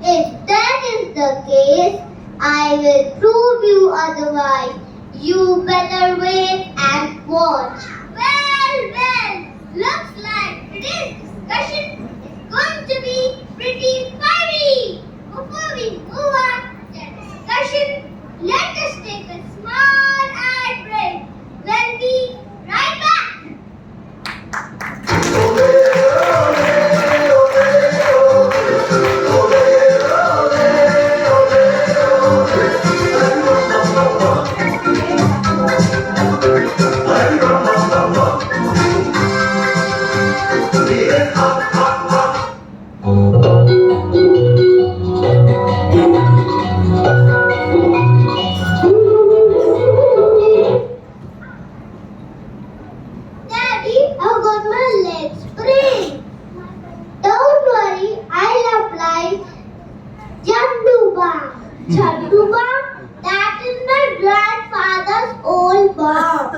If that is the case, I will prove you otherwise. You better wait and watch. Well, looks like today's discussion is going to be pretty fiery. Before we move on to the discussion, let us take a small ad break. We'll be right back. Daddy, I've got my legs sprained. Don't worry, I'll apply Jandu balm. Jandu balm? That is my grandfather's old balm.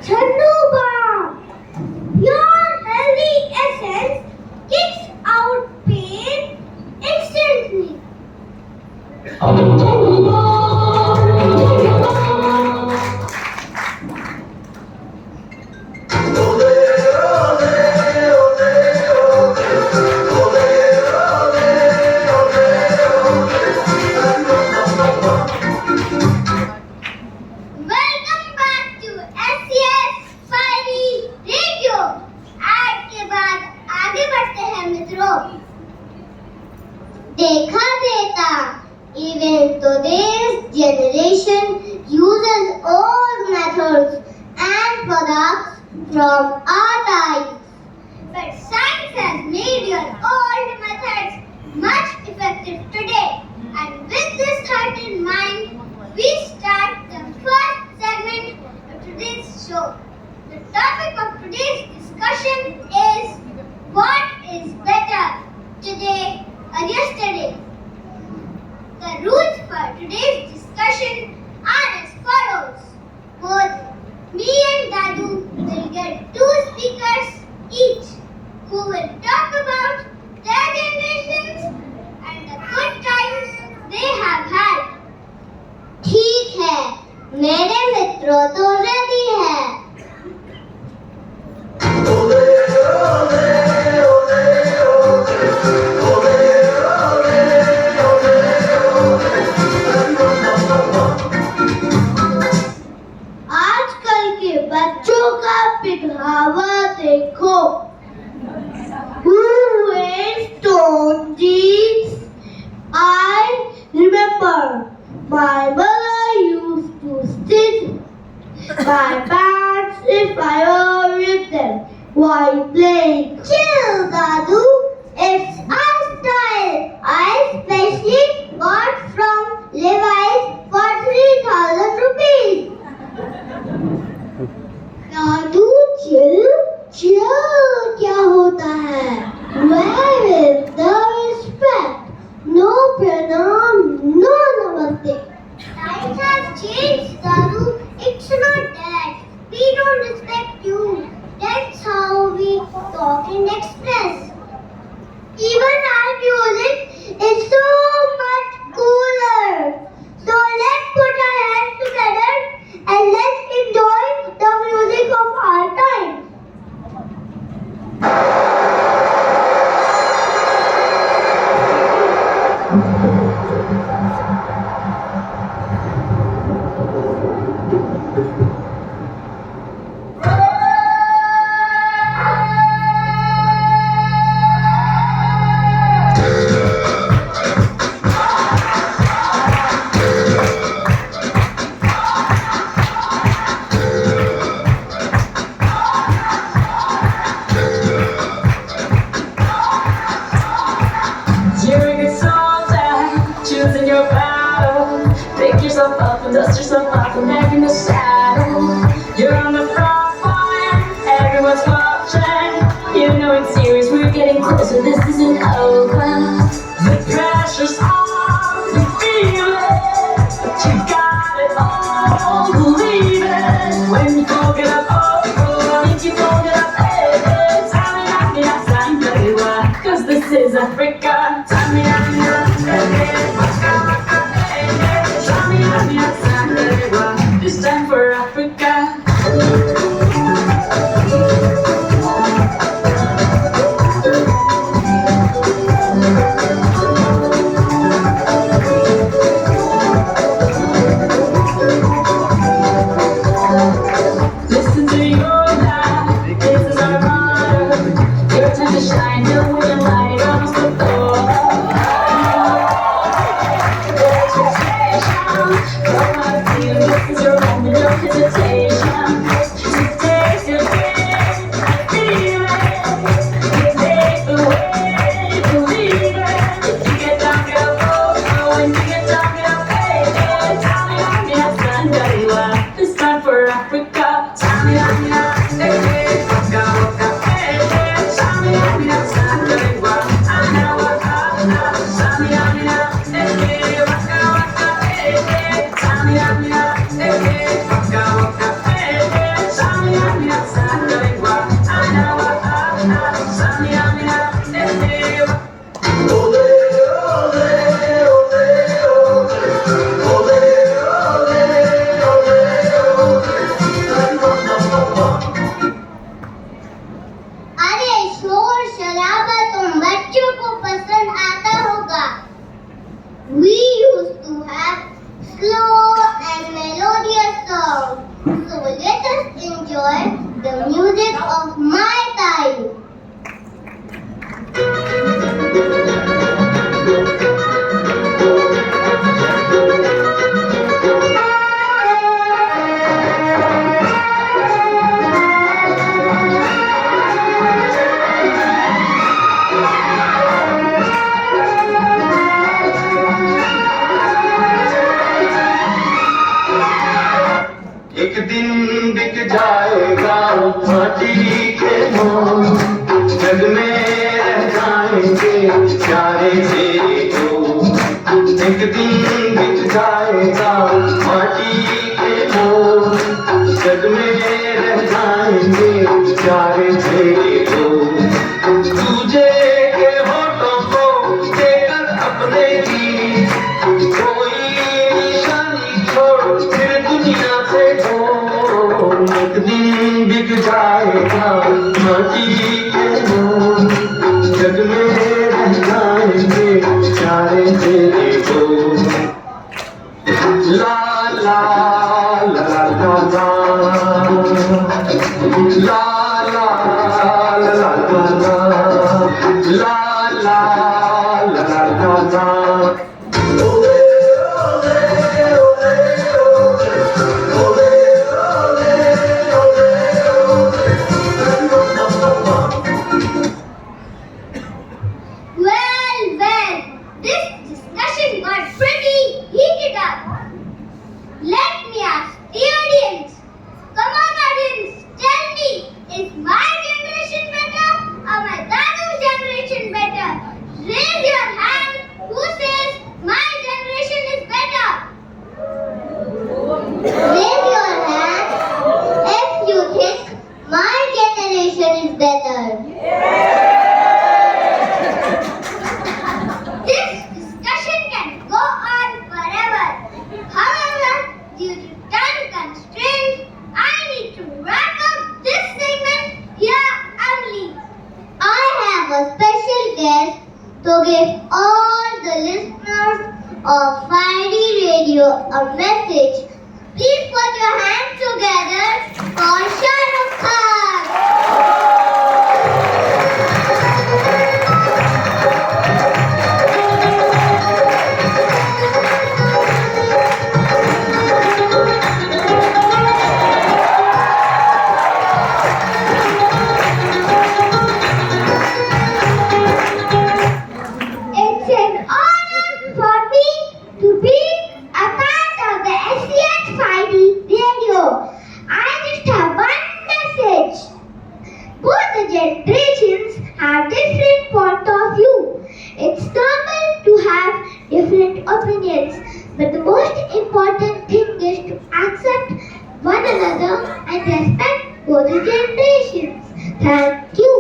Jandu balm. Your healthy essence kicks out pain instantly. Welcome back to SES Wiley Radio. आज के बाद आगे बढ़ते हैं मित्रों. देखा देता. Even today's generation uses old methods and products from our times. But science has made your old methods much effective today. And with this thought in mind, we start the first segment of today's show. The topic of today's discussion is what is better, today or yesterday? The rules for today's discussion are as follows. Both me and Dadu will get 2 speakers each who will talk about their generations and the good times they have had. ठीक है, मेरे मित्रों तो ready है. पिघावा देखो. Who is Toadies? I remember my mother used to sit my pants if I were with them while playing. Chill, Dadu. It's our style. I especially got from Levi's for 3,000 rupees. Dadu, chill? Chill क्या होता है? Where is the respect? No pranam, no namaste. Times have changed, Dadu. It's not that. We don't respect you. That's how we talk and express. Even our music is so much cooler. So let's put our hands together and let's enjoy the music of our time. You're a good soldier, choosing your battle. Pick yourself up and dust yourself off and back in the saddle. You're on the front line, everyone's watching. You know it's serious, we're getting closer, this isn't over. The pressure's on, you feel it, but you got it all, believe it. When you fold it up, if you fold it up, cause this is Africa. This time for Africa. Listen to your life, this is our motto. Your time to shine, your way and light almost the door. Come on, feel this is your moment, no hesitation. Today's your day, feel it. You take the way, believe it. If you get down, get up, when you get down, get up, baby. Tell me, I'm Sandariwa. This time for Africa. Tell me, hey, waka, waka, hey, tell me, Sandariwa. I know what tell me, hey, waka, waka, hey, tell me, hey, waka, waka, hey, tell me, Sandariwa. I know what tell me, hey, अरे शोर शराबा तुम बच्चों को पसंद आता होगा. We used to have slow and melodious songs. So let us enjoy the music of my time. एक दिन बिक जाएगा माटी के मोल, जग में रह जाएंगे प्यारे तेरे को. एक दिन बिक जाएगा माटी के मोल, जग में रह जाएंगे प्यारे तेरे को. तुझे के होठों को देकर अपने की कोई निशानी छोड़ फिर दुनिया से हो. एक दिन बिक जाएगा माटी के मोल, जग में रह जाएंगे प्यारे तेरे को. ला ला la la la la. La la la la la la. La la la la la la. Ole, ole, ole, ole. Ole, ole, ole, ole. Well, this discussion got pretty heated up. Let me ask the audience. Come on, audience, tell me, is my generation better or my Dadu's generation better? Raise your hand who says my generation is better. Raise your hand if you think my generation is better. This discussion can go on forever. However, due to time constraints, I need to wrap up this segment here only. I have a special guest to give all the listeners of 5D Radio a message. Please put your hands together for Shah Rukh Khan. It's an honor for me to be a part of the SCS 5D Radio. I just have one message. Both the generations have different point of view. It's normal to have different opinions, but the most important thing is to accept one another and respect both the generations. Thank you.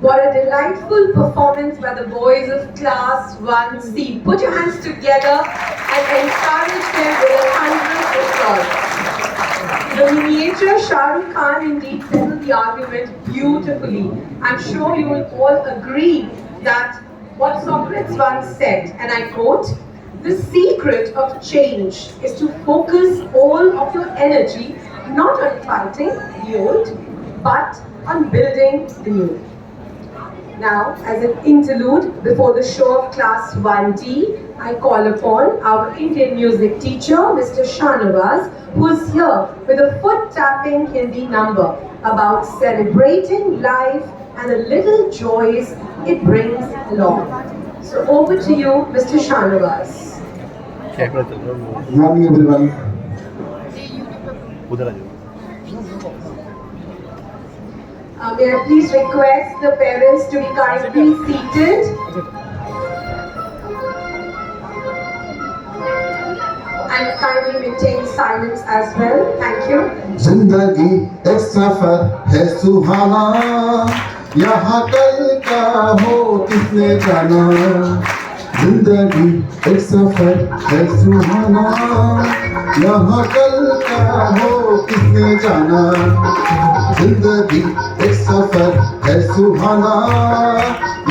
What a delightful performance by the boys of Class 1C. Put your hands together and encourage them with a round of applause. The miniature Shah Rukh Khan indeed settled the argument beautifully. I'm sure you will all agree that what Socrates once said, and I quote, "The secret of change is to focus all of your energy not on fighting the old, but on building the new." Now, as an interlude before the show of Class 1D, I call upon our Indian music teacher, Mr. Shahnawaz, who is here with a foot-tapping Hindi number about celebrating life and the little joys it brings along. So over to you, Mr. Shahnawaz. Good morning, everyone. May I please request the parents to be kindly seated. And kindly maintain silence as well. Thank you. जिंदगी एक सफर है सुहाना, यहाँ कल का हो किसने जाना। जिंदगी एक सफर है सुहाना, यहाँ कल का हो किसने जाना। जिंदगी एक सफर है सुहाना,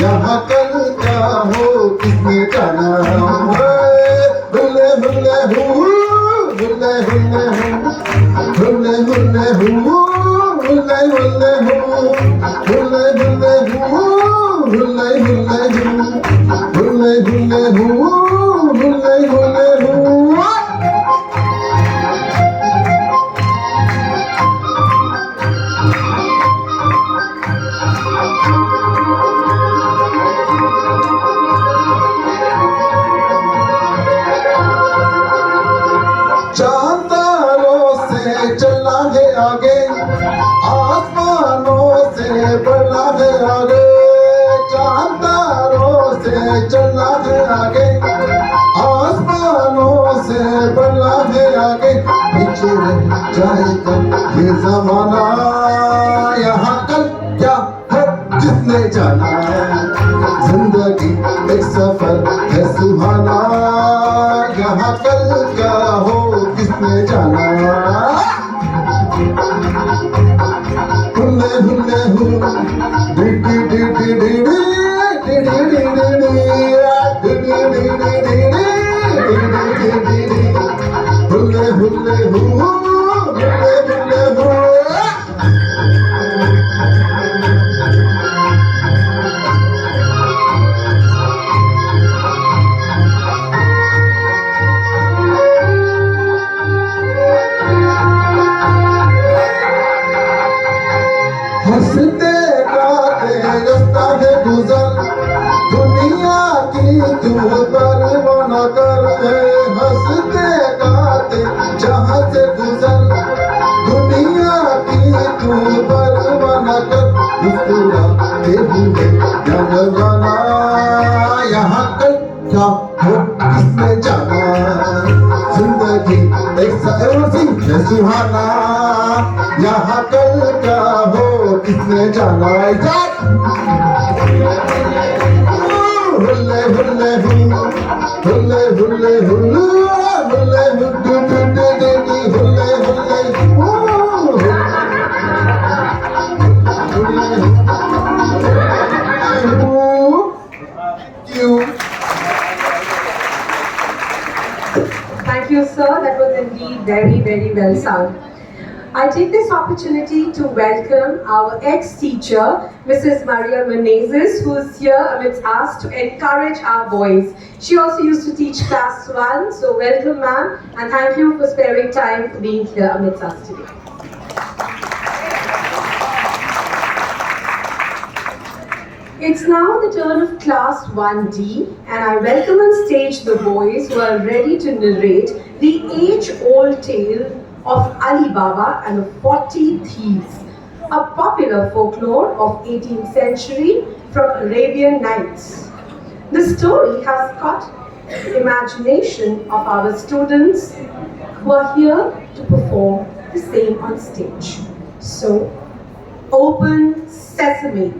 यहाँ कल का हो किसने जाना। हुल्ले हुल्ले हू, हुल्ले हुल्ले हू, हुल्ले हुल्ले हू, हुल्ले हुल्ले हू, हुल्ले हुल्ले हू, हुल्ले हुल्ले हू, हुल्ले हुल्ले हू, हुल्ले हुल्ले हू। चलना है आगे, आसमानों से बढ़ना है आगे। चांद तारों से चलना है आगे, आसमानों से बढ़ना है आगे। पीछे रह जाएगा ये जमाना, यहाँ कल क्या है जिसने जाना। जिंदगी एक सफर है सुहाना, यहाँ कल क्या हो किसने जाना। हुल्ले हुल्ले हु डी डी डी डी डी डी डी डी डी डी डी हुल्ले हुल्ले हु हुल्ले हुल्ले हु हंसते गाते रास्ता है गुजर दुनिया की तू परवाना कर है हंसते गाते जहाँ से गुजर दुनिया की तू परवाना कर मुस्कुराते हुए जलवाना यहाँ कल क्या हो किसने जाना जिंदगी एक सी है सुहाना यहाँ कल क्या हो किसने जाना हुल्ले हुल्ले हुल्ले हुल्ले हुल्ले हुल्ले हुल्ले हुल्ले Thank you, sir. That was indeed very, very well sung. I take this opportunity to welcome our ex-teacher, Mrs. Maria Menezes, who is here amidst us to encourage our boys. She also used to teach class 1, so welcome, ma'am, and thank you for sparing time for being here amidst us today. It's now the turn of class 1D, and I welcome on stage the boys who are ready to narrate the age-old tale of Ali Baba and the 40 Thieves, a popular folklore of 18th century from Arabian Nights. The story has caught the imagination of our students who are here to perform the same on stage. So, open sesame.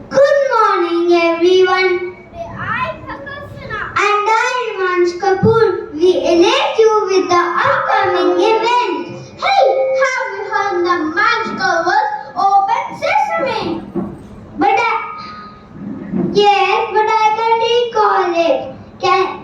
Good morning, everyone. And I, Manj Kapoor, we elect you with the upcoming event. Hey, have you heard the magical word Open Sesame? Yes, but I can't recall it.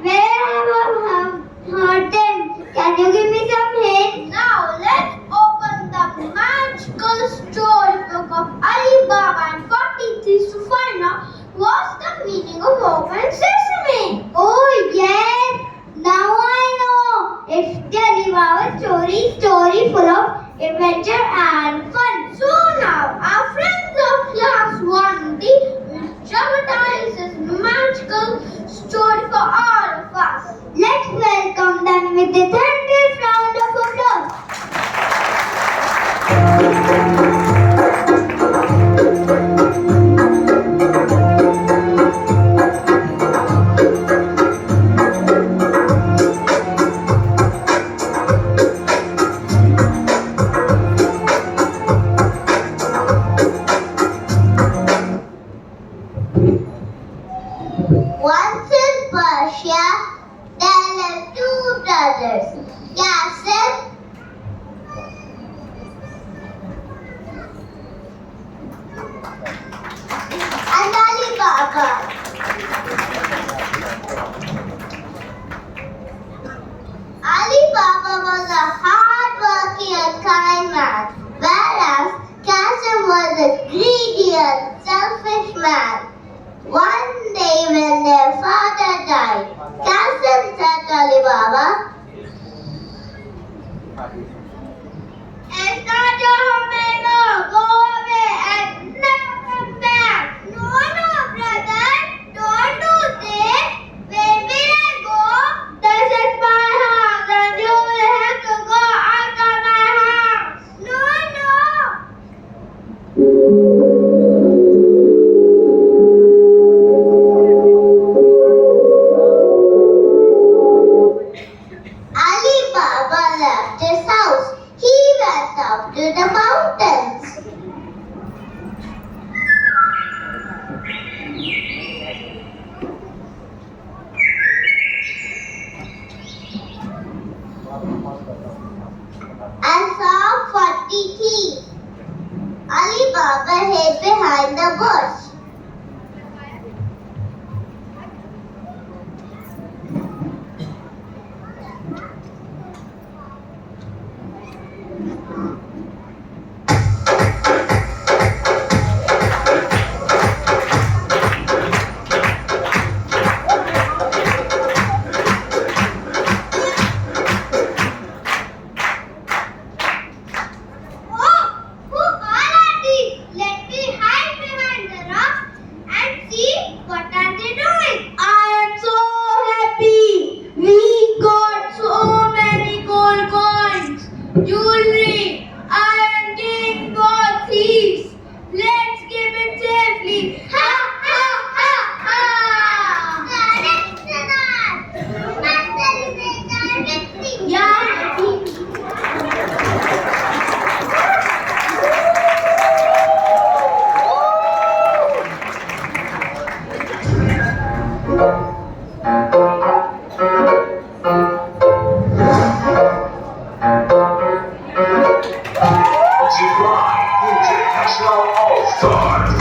Where have I heard them? Can you give me some hint? Now, let's open the magical storybook of Ali Baba and 40 Thieves to find out what's the meaning of Open Sesame. Oh yes, now I know. It's the Ali Baba story full of adventure and fun. So now, our friends of class 1D will dramatize this magical story for all of us. Let's welcome them with the thunderous round of applause. Once in Persia, there lived two brothers, Qasim and Ali Baba. Ali Baba was a hard-working and kind man, whereas Qasim was a greedy and selfish man. One day when their father died, Qasim said to Ali Baba, "It's not your home anymore. Go away and never come back." "No, brother. Don't do this. Where will I go? This is my house and you will have to go out of my house." "No, Ali Baba left his house. He went up to the mountains. And saw 40 thieves. Ali Baba hid behind the bush. Oh, who are these? Let me hide behind the rock and see what are they doing. I am so happy. We got so many gold coins, jewelry, iron king, gold thieves. Let's give it safely. Ha ha ha ha! Correct, Siddharth. Let's celebrate our victory. Yeah. G-Line International All-Stars.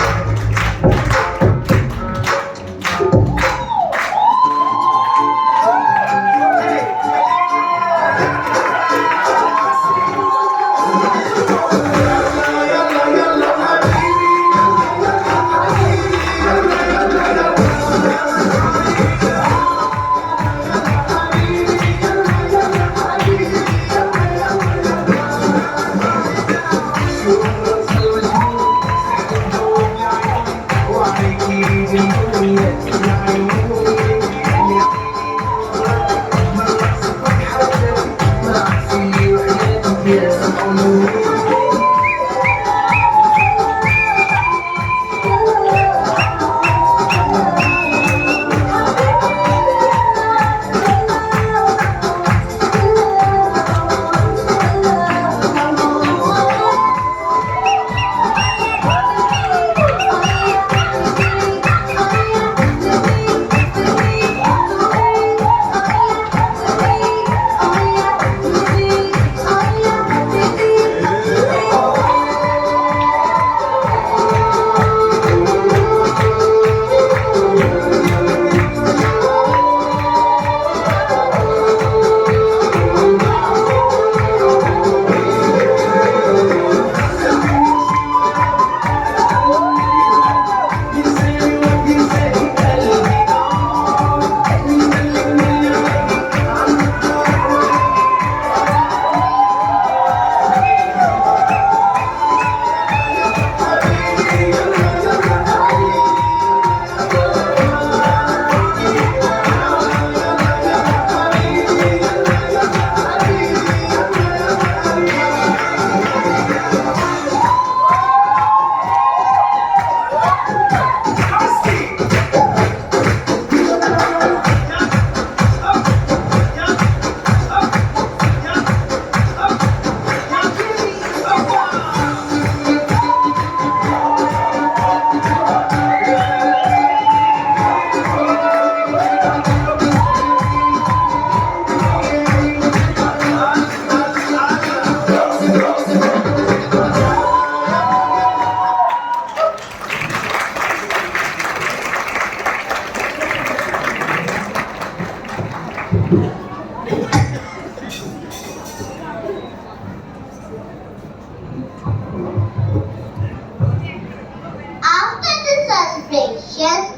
celebration,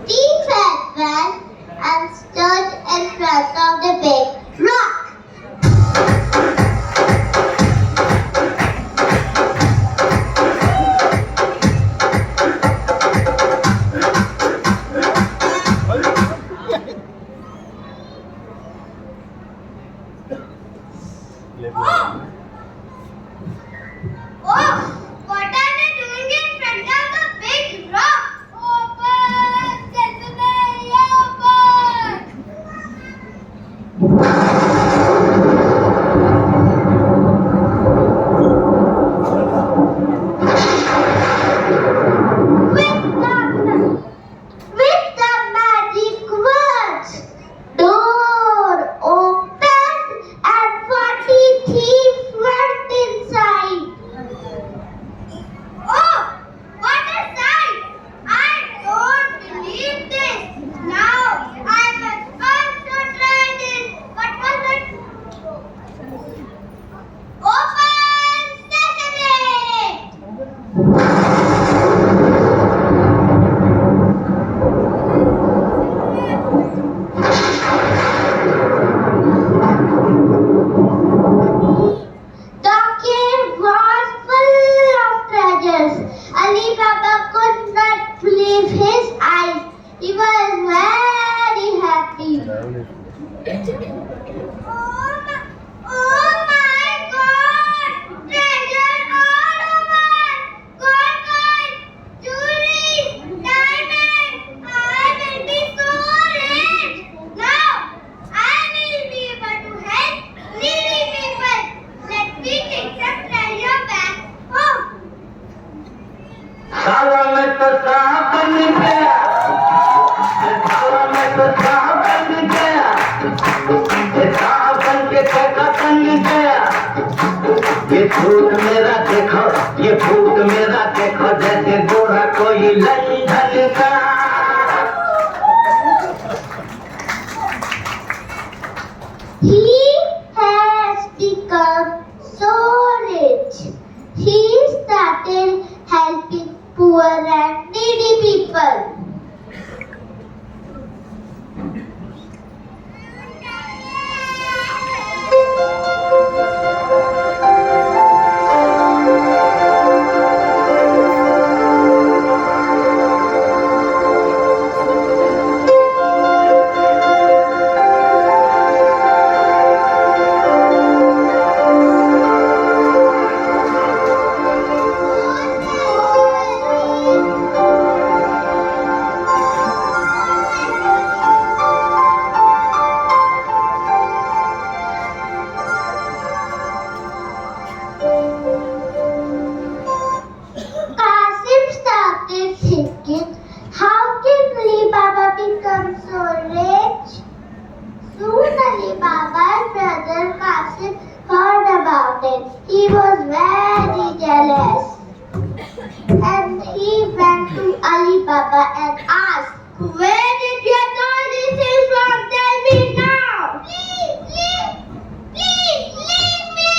Steve ran and stood in front of the big rock. Oh, what are they doing The cave was full of treasures. Ali Baba could not believe his eyes. He was very happy. Oh my God! Treasure all over! Gold, jewelry, diamonds! I will be so rich! Now I will be able to help needy people. Let me take the treasure back home. साला मैं तो साहब बन गया, साला मैं तो साहब बन गया, साहब बन के कैसा बन गया। ये फूट मेरा देखो, ये फूट मेरा देखो, जैसे गोरा कोई लंदन का। He has become so rich. He started helping poor and needy people. Qasim started thinking, how can Ali Baba become so rich? Soon Ali Baba's brother Qasim heard about it. He was very jealous. And he went to Ali Baba and asked, where did you get all these things from? Tell me now. Please leave me.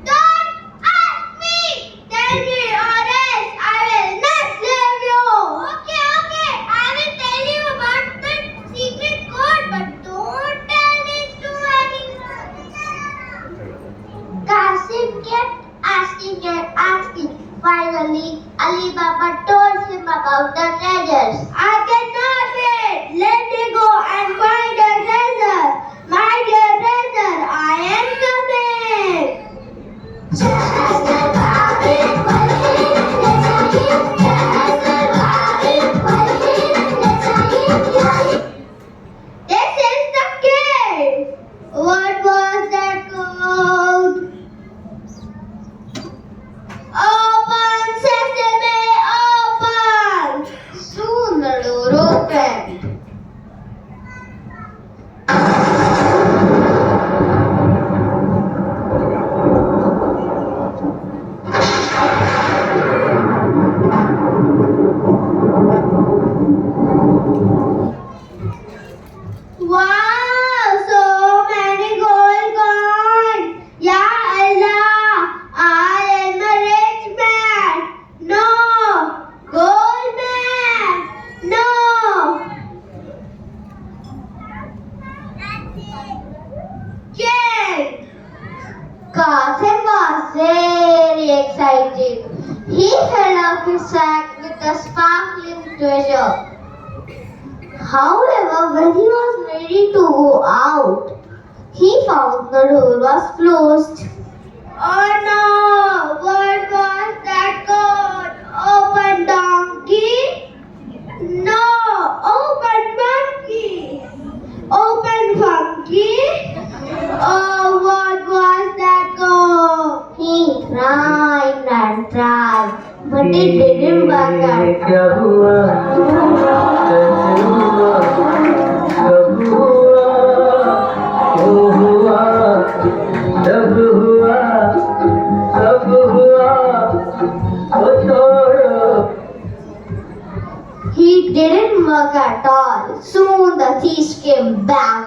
Don't ask me. Tell me or else I will not leave you. Okay. I will tell you about the secret code, but don't tell this to anyone. Qasim kept asking and asking. Finally, Ali Baba told him about the treasures. I cannot wait. Let me go and find the treasure. My dear brother, I am coming. This is the cave. What was that called? Open sesame, open. Soon the door opened. Wow, so many gold coins. Ya Allah, I am a rich man. No, gold man. No. King. Qasim was very excited. He filled up his sack with the sparkling treasure. However, when he was ready to go out, he found the door was closed. Oh no! What was that code? Open donkey? No! Open monkey! Open funky? Oh, what was that code? He tried and tried, but it didn't work out. क्या हुआ कैसे हुआ कब हुआ वो हुआ जब हुआ सब हुआ वो छोड़ो। He didn't work at all. Soon the thieves came back.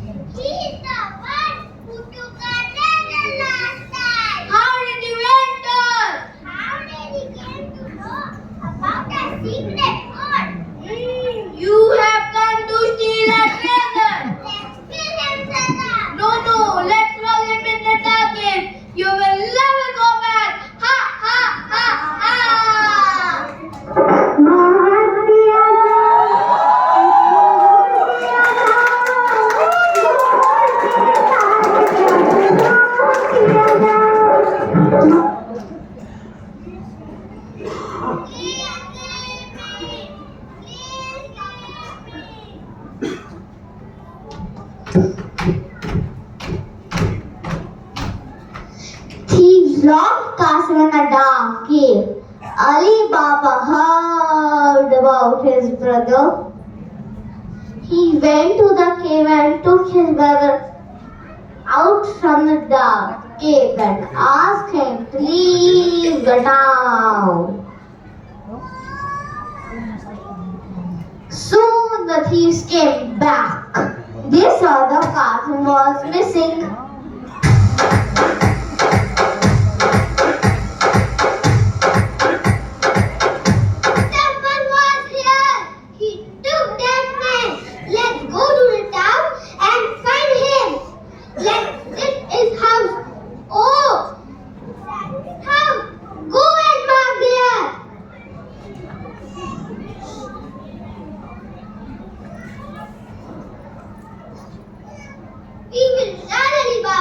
He's the one who took our treasure last time. How did he went us? How did he get to know about our secret code? You have come to steal our treasure. Let's kill him, Sada. No, let's throw him in the dark cave. You will never go back. Ha, ha, ha, ha. Thieves locked castle in a dark cave. Ali Baba heard about his brother. He went to the cave and took his brother out from the dark cave and asked him to leave the town. Soon the thieves came back. They saw the castle was missing. Someone was here. He took that man. Let's go to the town and find him. Let's hit his house. Oh, that's his house. Go and mark there. We will run, Ali Baba.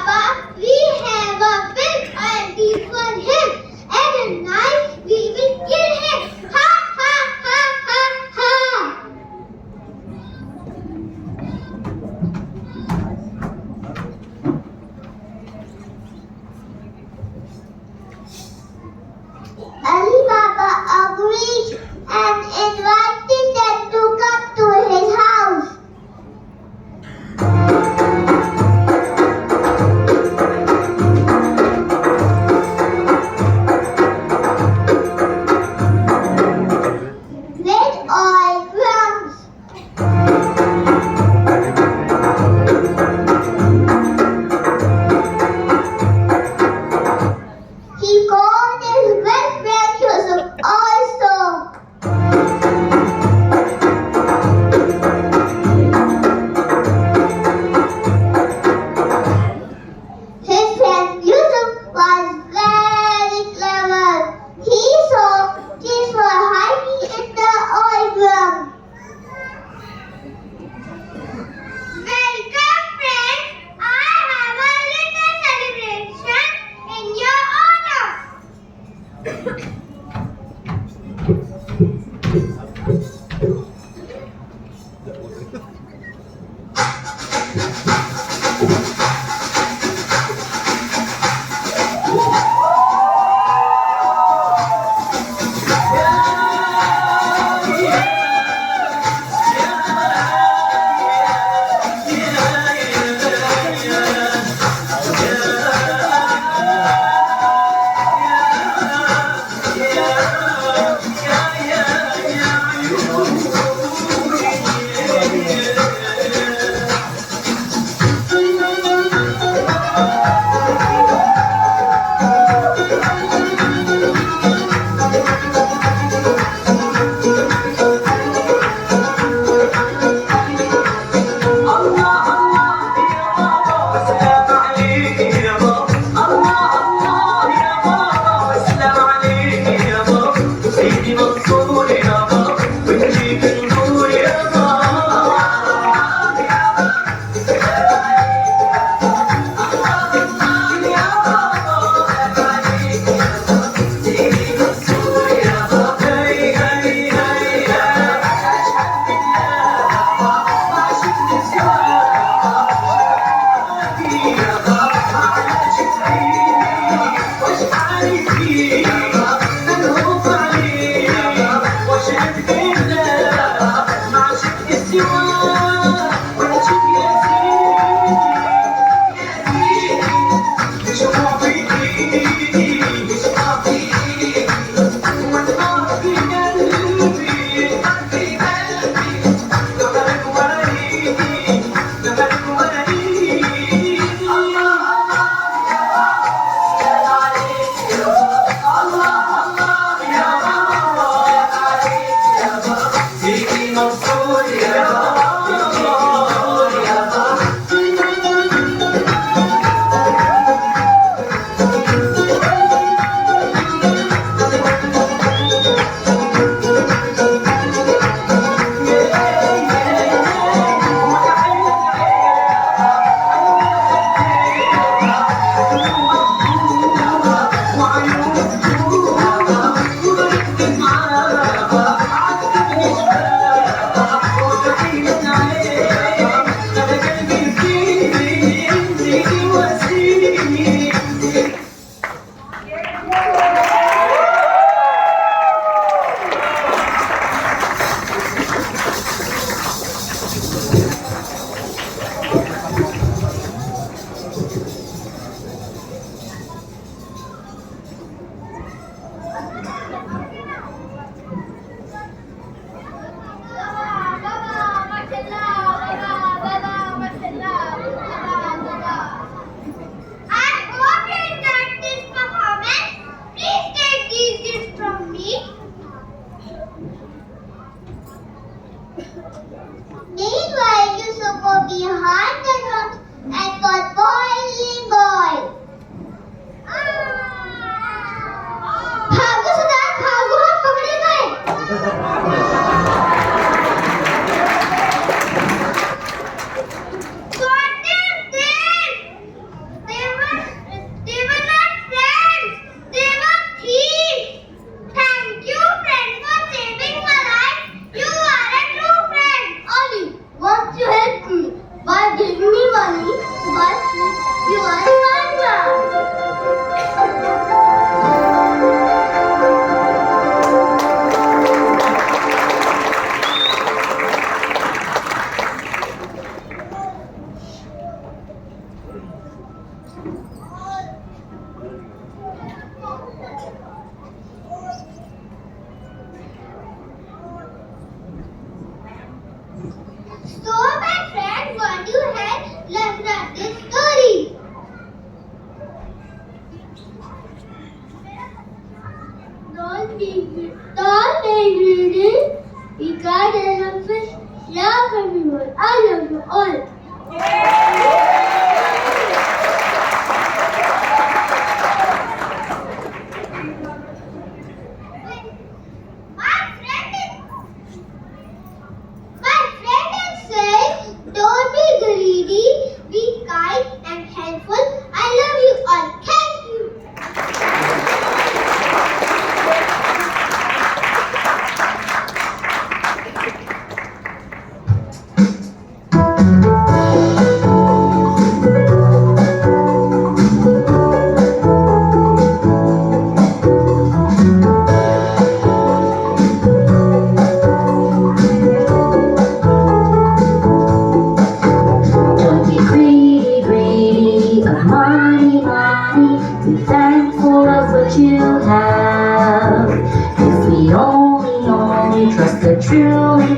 Mommy, but you are So, my friend, what you had learned from this story? Don't be greedy. Be kind and selfish. Love everyone. I love you all. My friend is saying, don't be greedy, be kind and helpful. I love you all. Thank you. Don't be greedy, greedy of money, money. Be thankful of what you have. If we only trust the truly,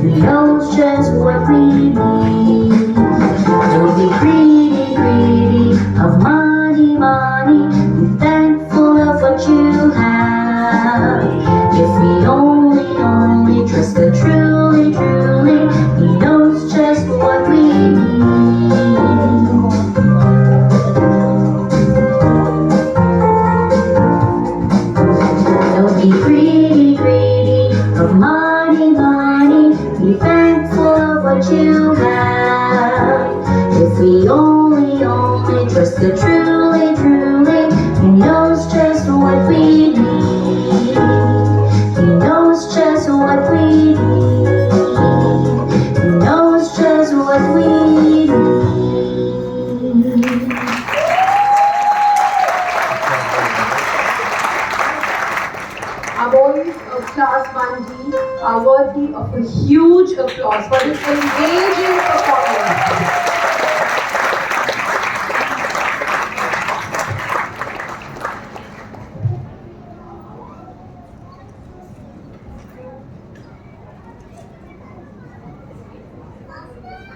He knows just what we need. Don't be greedy, greedy of money, money. Be thankful of what you have. If we only trust the truly, He knows just what we need. Don't be greedy, greedy of money, money. Be thankful of what you have. If we only trust the truly, He knows just what we need. He knows just what we need. He knows just what we need. Our boys of Class 1D are worthy of a huge applause for this engaging performance.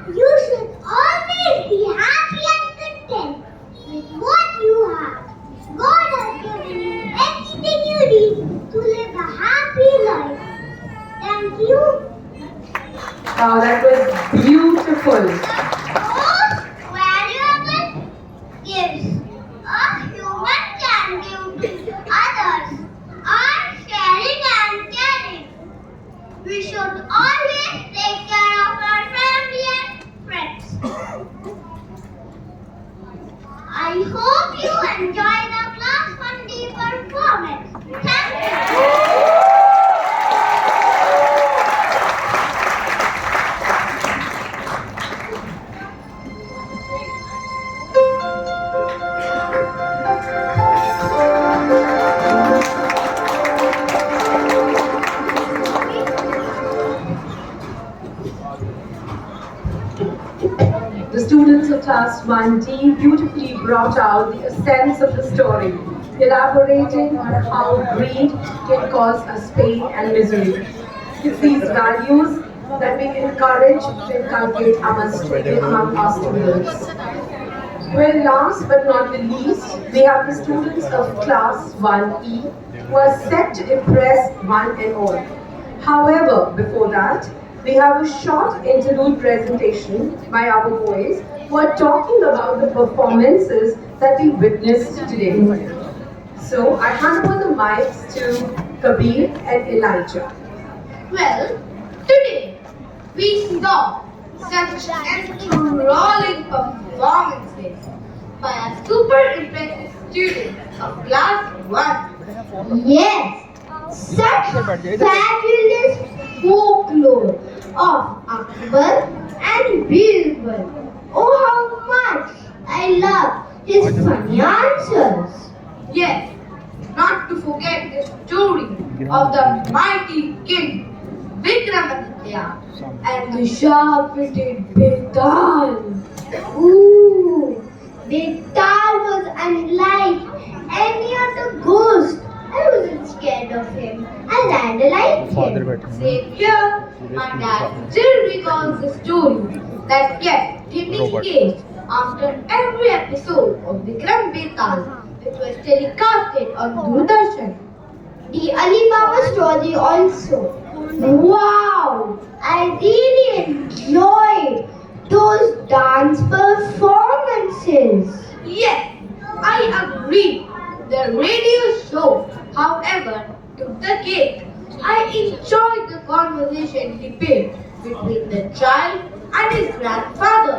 You should always be happy and content with what you have. God has given you everything you need to live a happy life. Thank you. Wow, that was beautiful. Most valuable gifts a human can give to others are sharing and caring. We should always take care of our family and friends. I hope you enjoy the Class 1D performance. Thank you. The students of Class 1D beautifully brought out the essence of the story, elaborating on how greed can cause us pain and misery. It's these values that we encourage to inculcate among our students. Well, last but not the least, we have the students of Class 1E who are set to impress one and all. However, before that, we have a short interlude presentation by our boys who are talking about the performances that we witnessed today. So I hand over the mics to Kabir and Elijah. Well, today we saw such enthralling performances by a super impressive student of Class 1. Yes, such fabulous folklore of Akbar and and beautiful. Oh, how much I love his funny answers. Yes, not to forget the story of the mighty king Vikramaditya and the sharp-witted Betal. Ooh, Betal was unlike any other ghost. I wasn't scared of him. I landed like him. Same here, my dad still recalls the story that kept him engaged after every episode of Vikram Betal, which was telecasted on Doordarshan. The Alibaba story also. Wow! I really enjoyed those dance performances. Yes, I agree. The radio show, however, took the cake. I enjoyed the conversation debate between the child and his grandfather.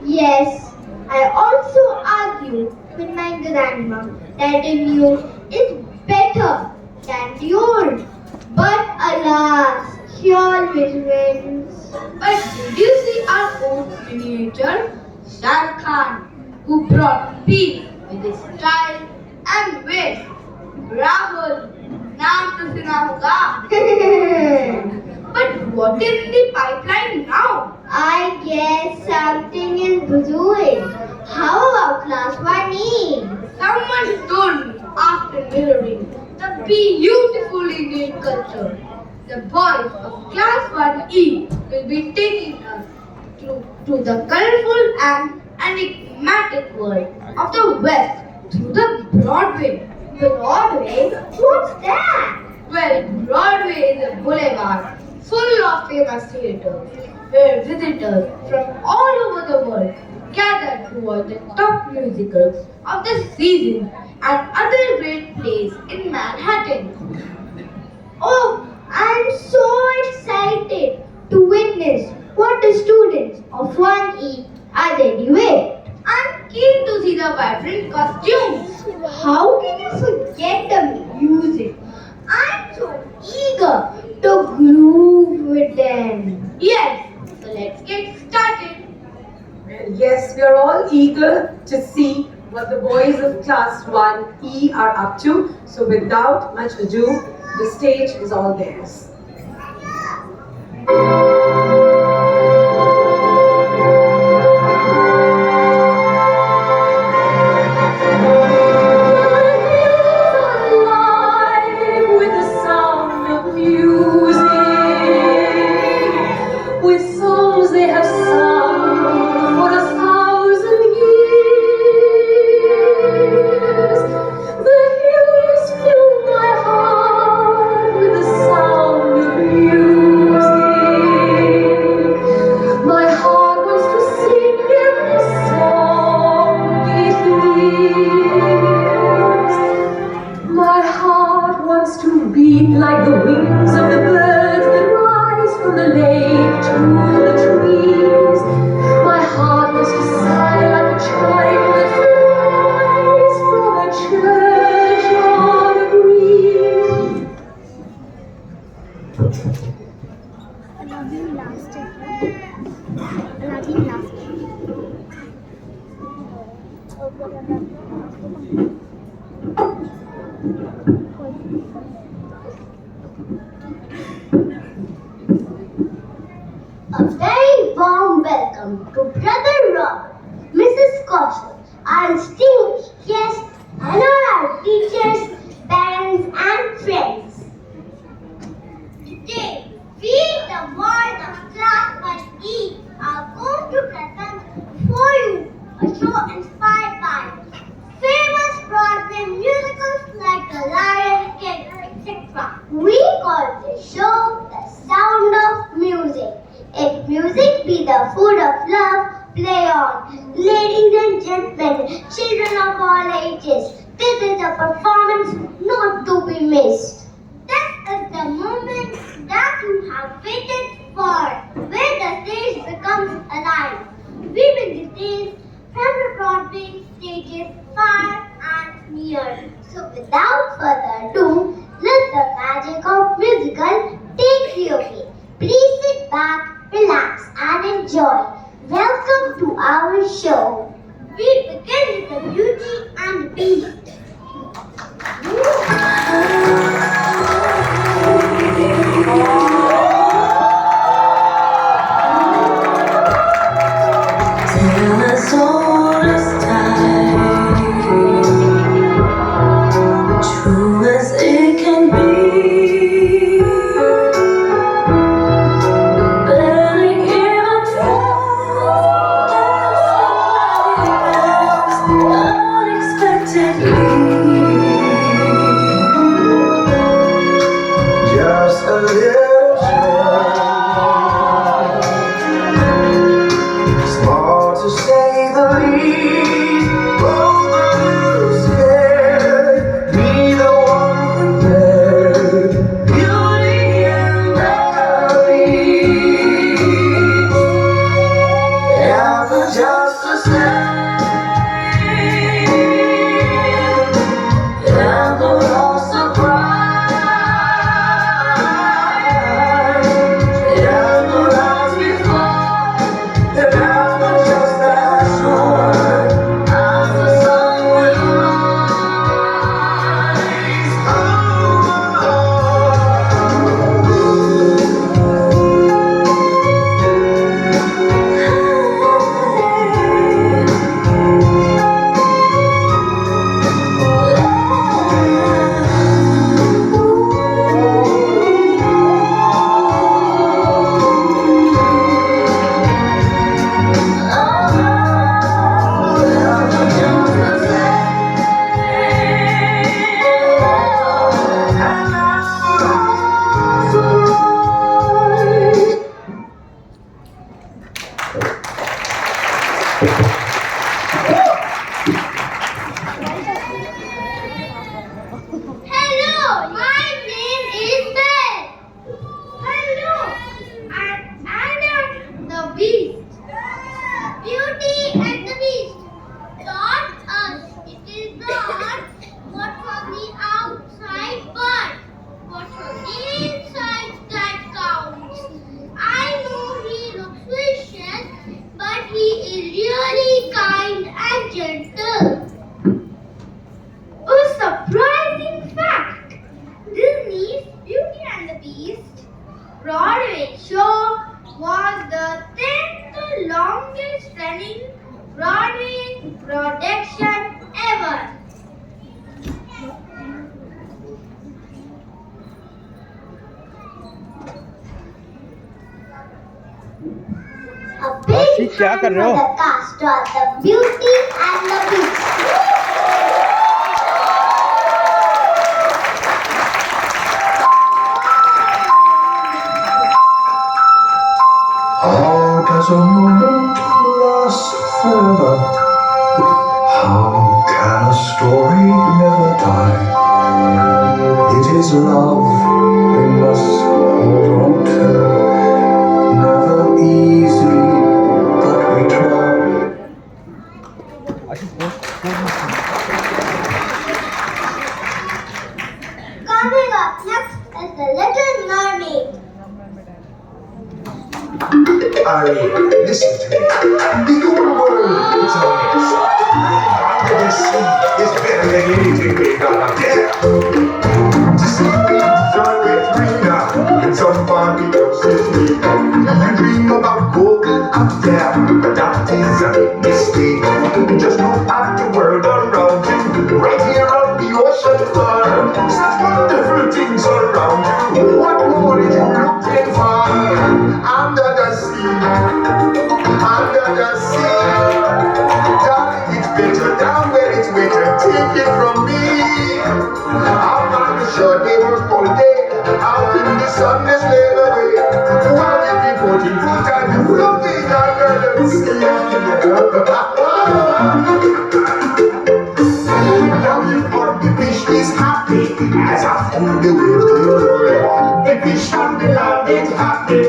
Yes, I also argue with my grandma that the new is better than the old. But alas, she always wins. But did you see our own miniature, Shah Khan, who brought peace with his style and wit? Rahul, naam to suna hoga. But what is in the pipeline now? I guess something is brewing. How about class 1E? Someone told me after mirroring the beautiful Indian culture, the boys of class 1E will be taking us to the colorful and enigmatic world of the West through the Broadway. Broadway? What's that? Well, Broadway is a boulevard full of famous theaters where visitors from all over the world gather to watch the top musicals of the season and other great plays in Manhattan. Oh, I'm so excited to witness what the students of 1E are ready with. I'm keen to see the vibrant costumes. How can you forget the music? I'm so eager to groove with them. Yes, so let's get started. Well, yes, we are all eager to see what the boys of class 1E are up to. So without much ado, the stage is all theirs. With the sound of music, with songs they have sung for 1,000 years. The hills fill my heart with the sound of music. My heart wants to sing every song it hears. My heart wants to beat like the wings of the birds that rise from the lake to the trees. My heart wants to sigh like a child that flies from a churchyard breeze. Aladdin lasted. A very warm welcome to Brother Robert, Mrs. Kaushal, our distinguished guests, and all our teachers, parents, and friends. Today, we, the boys of Class 1E, are going to present for you a show inspired by famous Broadway musicals like The Lion King, etc. We call this show The Sound of Music. If music be the food of love, play on. Ladies and gentlemen, children of all ages, this is a performance not to be missed. This is the moment that you have waited for, where the stage becomes alive. We bring the tales from the Broadway stages far and near. So without further ado, let the magic of musical take you away. Please sit back, relax and enjoy. our show. We begin with the Beauty and the Beast. Till as old as time, true as it can be, barely even felt unexpectedly. Just a little child, small to say the least, both a little scared, neither one prepared. Beauty and the Beast, ever just the same, ever all surprised, ever as before, ever just as sure as the sun will rise. Hello, my name is Ben. Hello, I'm Adam the Beast. Beauty and the Beast taught us it is not what's on the outside, but what's on the inside that counts. I know he looks vicious, but he is really kind and gentle. A surprising fact! Disney's Beauty and the Beast Broadway show was the 10th longest running Broadway production ever. A big hand for the cast of the Beauty and the Beast. How does a moment last forever? How can a story never die? It is love we must hold on to, never easy, but we try. Coming up next is the Little Mermaid. Listen to me. The whole world is a mess. Under the sea is better than anything we got up there. To see things always greener in some foggy ocean. You dream about going up there, but that is a mistake. Just look at the world around you, right here on the ocean floor. Such wonderful things around you. What more is you looking for? Under the sea, under the sea. Darling, it's better down where it's wetter. Take it from me. I'm on the shore, they work all day. Out in the sun, they slave away. While we be 14 feet and you floating under the sea. Now you put the fish is happy as I fool the waves to the world. The fish on the land is happy.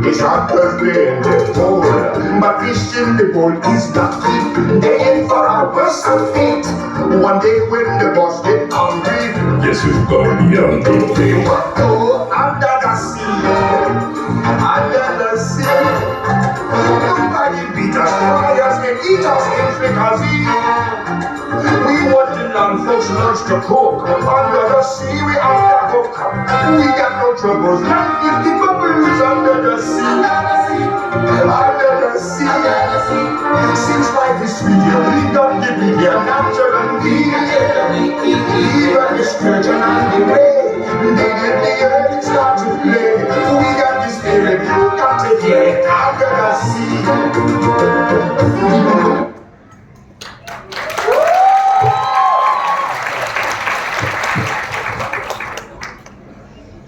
It's on Thursday in the bowl. But fish in the bowl is not cheap. They in for a worse fate. One day when the boss get hungry, guess who's gonna be on the day? Oh, under the sea, under the sea. Nobody beat us, fires me can eat us intricacies. We want the non-folks lunch to cook. Under the sea we have to cook. We got no troubles. Life with the bubbles under the sea. Under the sea. Since life is sweet, you need not give me the naturally. Even the sturgeon and the ray, they get the earth and start to play. We got the spirit, you got to hear it under the sea.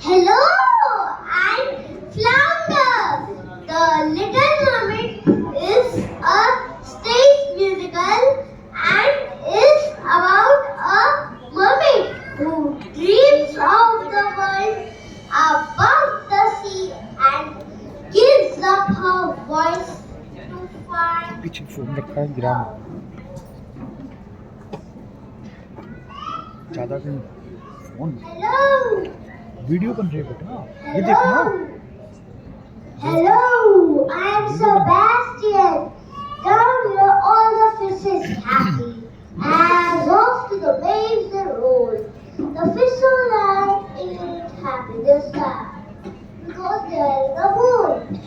Hello, I'm Flounder. The Little Mermaid is a stage musical and is about a mermaid who dreams of the world above the sea and gives up her voice to find. पीछे phone रखा है गिरा मत ज़्यादा कहीं phone Hello. Video बन रही है बेटा ये देखो ना Hello, I am Sebastian. Down here all the fishes happy. As off to the waves they roll. The fish on land ain't happy this time. Because they're in the moon.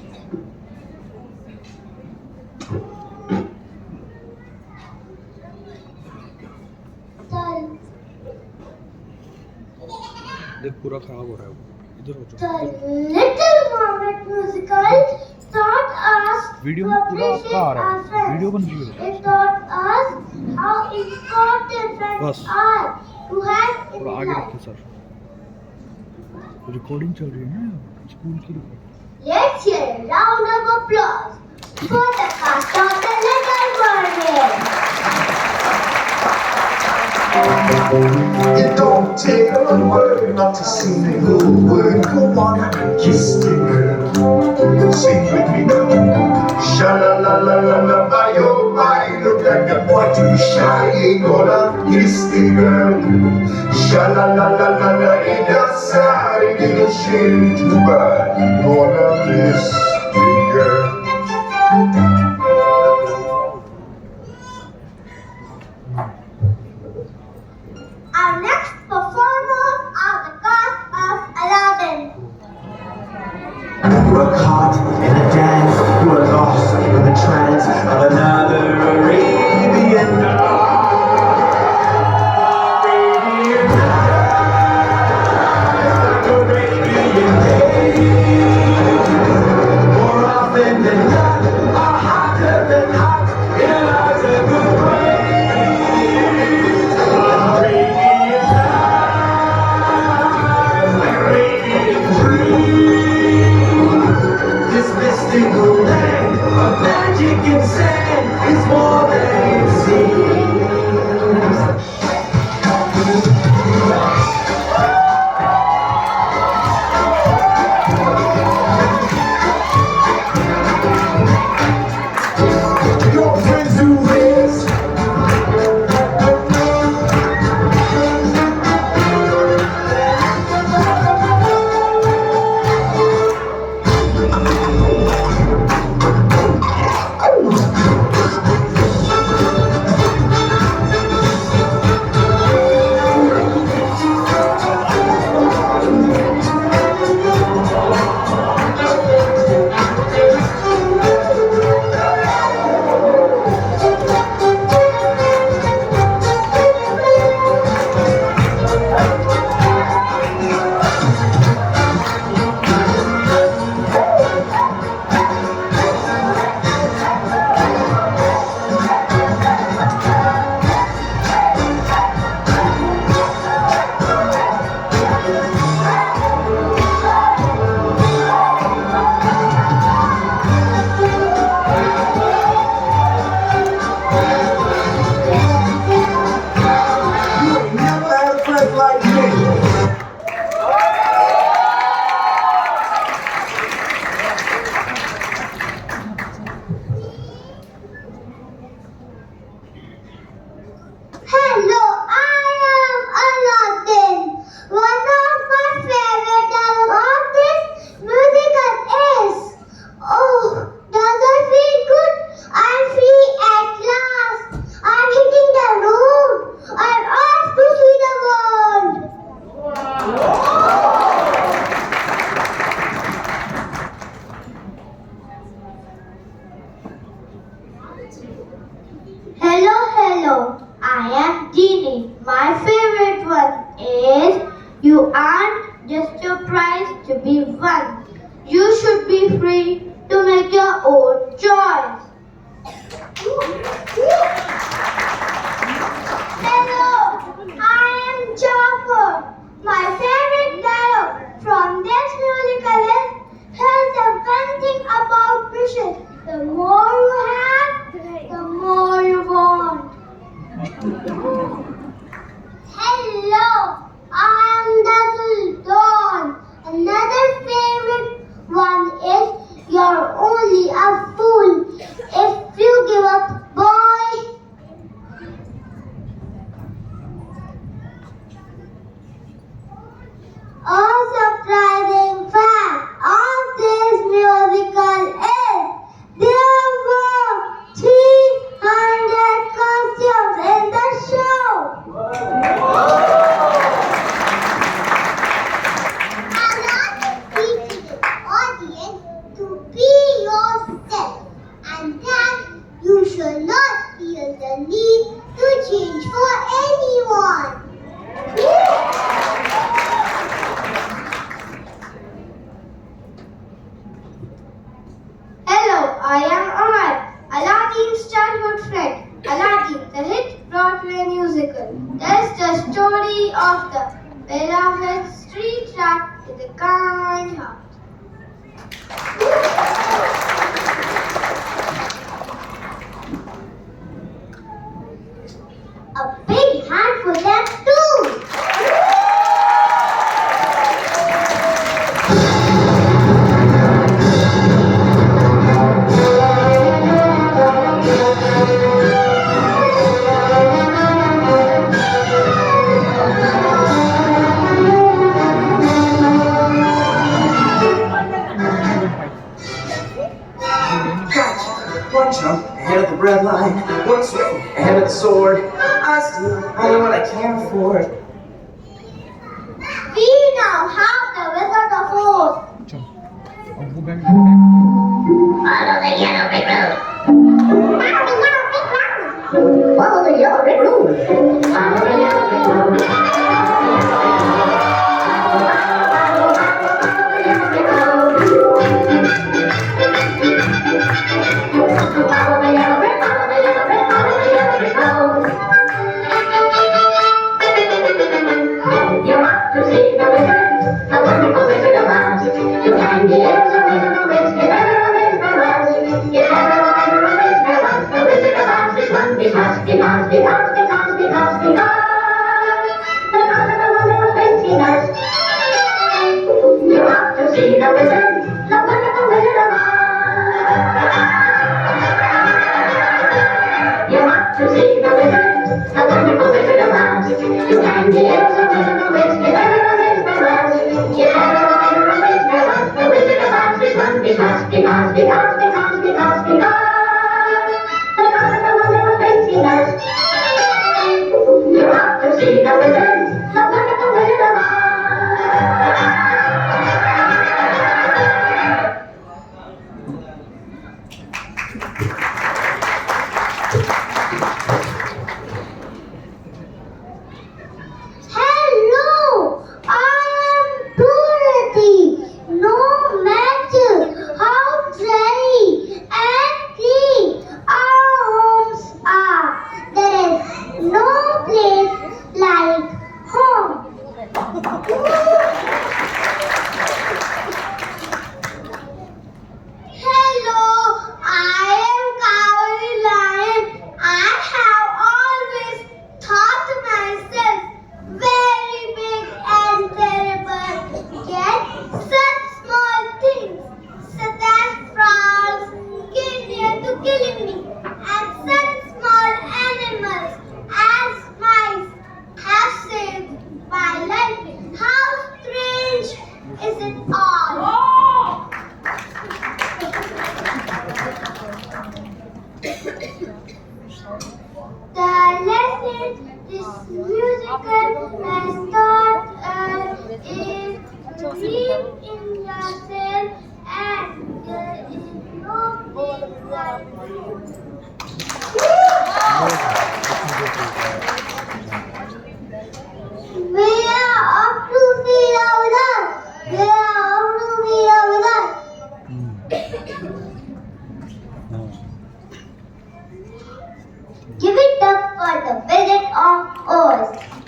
देख पूरा खराब हो रहा है वो इधर हो The जाओ Little Mermaid musical taught us video to में पूरा appreciate आपका आ रहा our है friends. वीडियो बन रही है It taught us how important friends बस। are to have in थोड़ा आगे life. रखिए सर रिकॉर्डिंग चल रही है ना स्कूल की recording Let's hear a round of applause for the cast of the Little Mermaid. It don't take a word not to sing a good word. Go on and kiss the girl. Sing with me now. Sha la la la la la, by your mind. Look like the boy too shy. Ain't gonna kiss the girl. Sha la la la la la, it does sad. It ain't shame too bad. Gonna miss the girl. Our next performers are the cast of Aladdin. You are caught in a dance, you are lost in the trance of another Arabian night. Arabian night, Arabian day. More often than not, are hotter than hot in a lot of good ways. Arabian night, Arabian dream. This mystical land of magic and sand is more than it seems. Your friends do this. Genie, my favorite one is you aren't just your prize to be won. You should be free to make your own choice. Hello, I am Jafar. My favorite dialogue from this musical is here's the one thing about wishes. The more you have, the more you want. Hello, I am Dazzle Dawn. Another favorite one is you're only a fool if you give up, boy. A surprising fact of this musical is there were 300 costumes in the show. Aladdin teaches the audience to be yourself and that you should not feel the need to change for anyone. Hello, I am Amar, Aladdin's childhood friend. Aladdin, the hit Broadway musical, tells the story of the beloved street rat with a kind heart. A big hand for them too. One jump ahead of the bread line, one swing ahead of the sword. I steal only what I can afford. We now have the Wizard of Oz. अच्छा अब वो bag Follow the yellow brick road. Follow the yellow brick road. Follow the yellow brick road. Follow the yellow brick road. applause.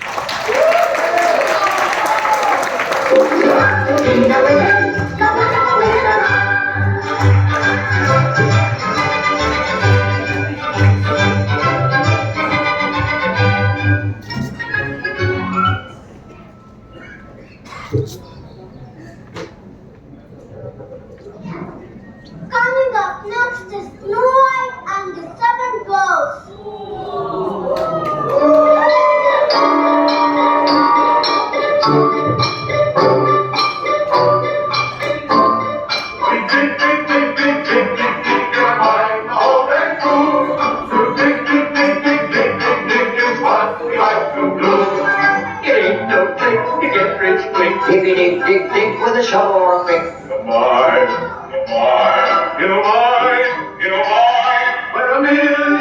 Coming up next is Snow White and the Seven Dwarfs. Diggy dig dig dig with a shovel or a pick. Where a million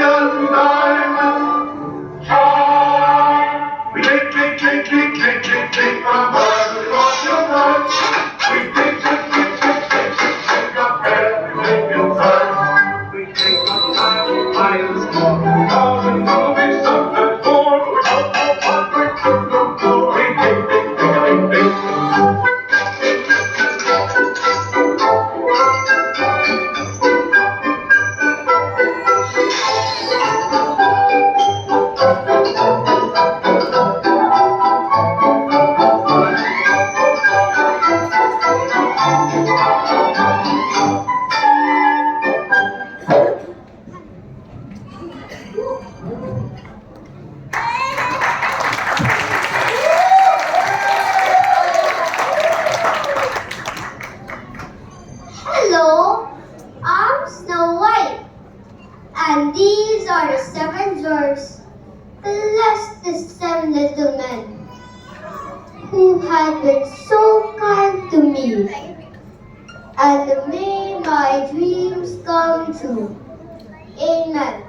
diamonds shine. We dig, dig, dig, dig, dig, dig, dig from birds across your front. We dig, dig, dig, dig, dig, dig, dig up everything inside. We dig from miles more, thousand movies, sometimes more. We don't know what we're looking for. We dig, dig, dig, dig, dig. Hello, I'm Snow White, and these are the seven dwarfs, plus the seven little men, who have been so kind to me, and made my dreams come true. Amen.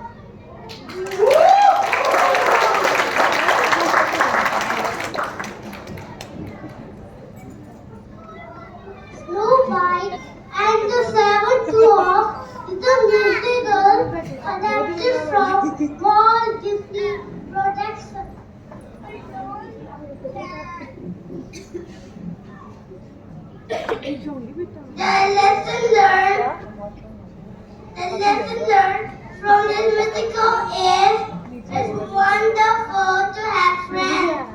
Snow White and the Seven Dwarfs is a musical adapted from Walt Disney Production. The lesson learned from this musical is it's wonderful to have friends.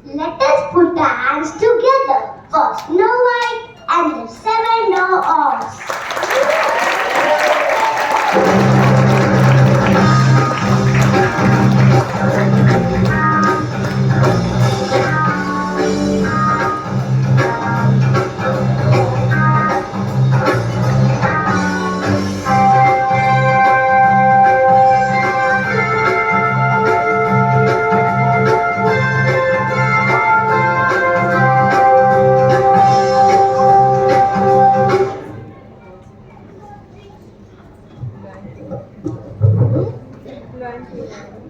Let us put our hands together for Snow White and the Seven Dwarfs.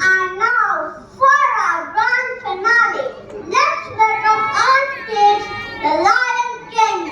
And now for our grand finale, let's welcome on stage the Lion King.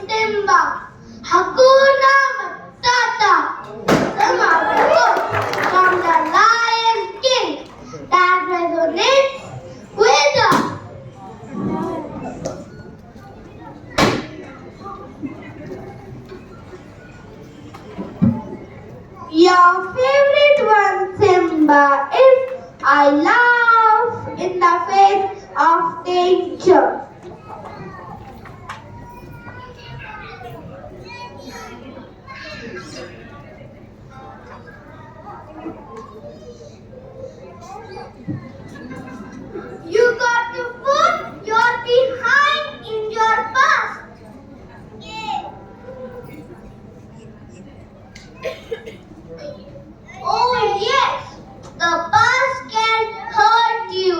Simba. Hakuna Matata. From the Lion King that resonates with us. Your favorite one, Simba, is I laugh in the face of danger. You got to put your behind in your past. Oh yes, the past can hurt you,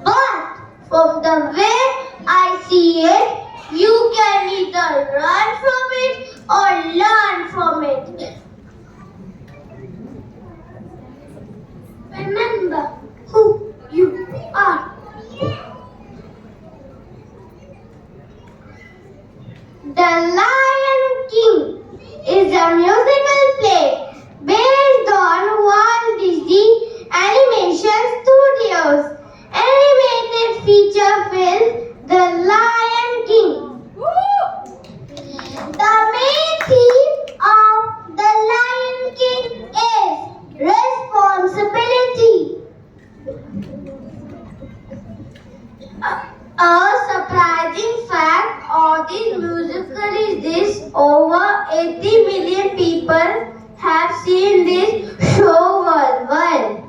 but from the way I see it, you can either run from it or learn from it. Remember who you are. The Lion King is a musical play based on Walt Disney Animation Studios animated feature film The Lion King. The main theme of The Lion King is responsibility. A surprising fact of this musical is this: over 80 million people have seen this show worldwide.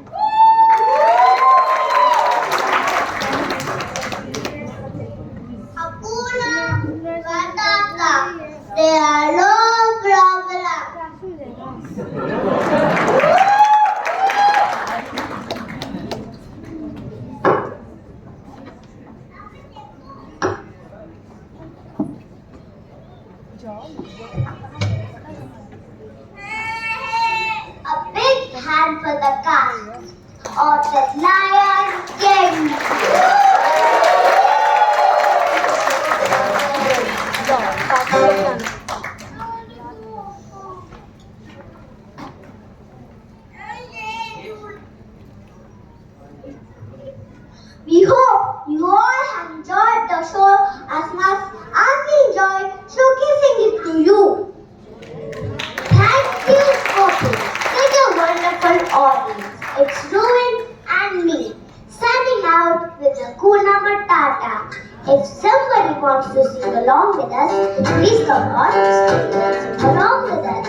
Hakuna Matata. There are no problems. A big hand for the cast of The Lion King. We hope you all have enjoyed the show as much as we enjoyed showcasing it to you. Thank you for being such a wonderful audience. It's Ruin and me, signing out with Hakuna Matata. If somebody wants to sing along with us, please come on the stage and sing along with us.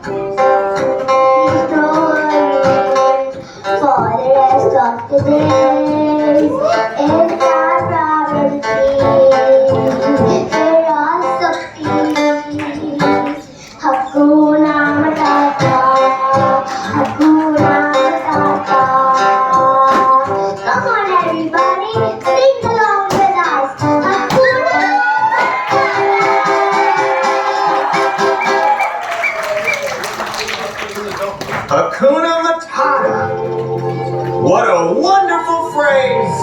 Please don't worry for the rest of the days. It's our problem free philosophy. Hakuna Matata. Hakuna Matata. Come on everybody, sing along with us. Hakuna Matata. Hakuna Matata. What a wonderful phrase.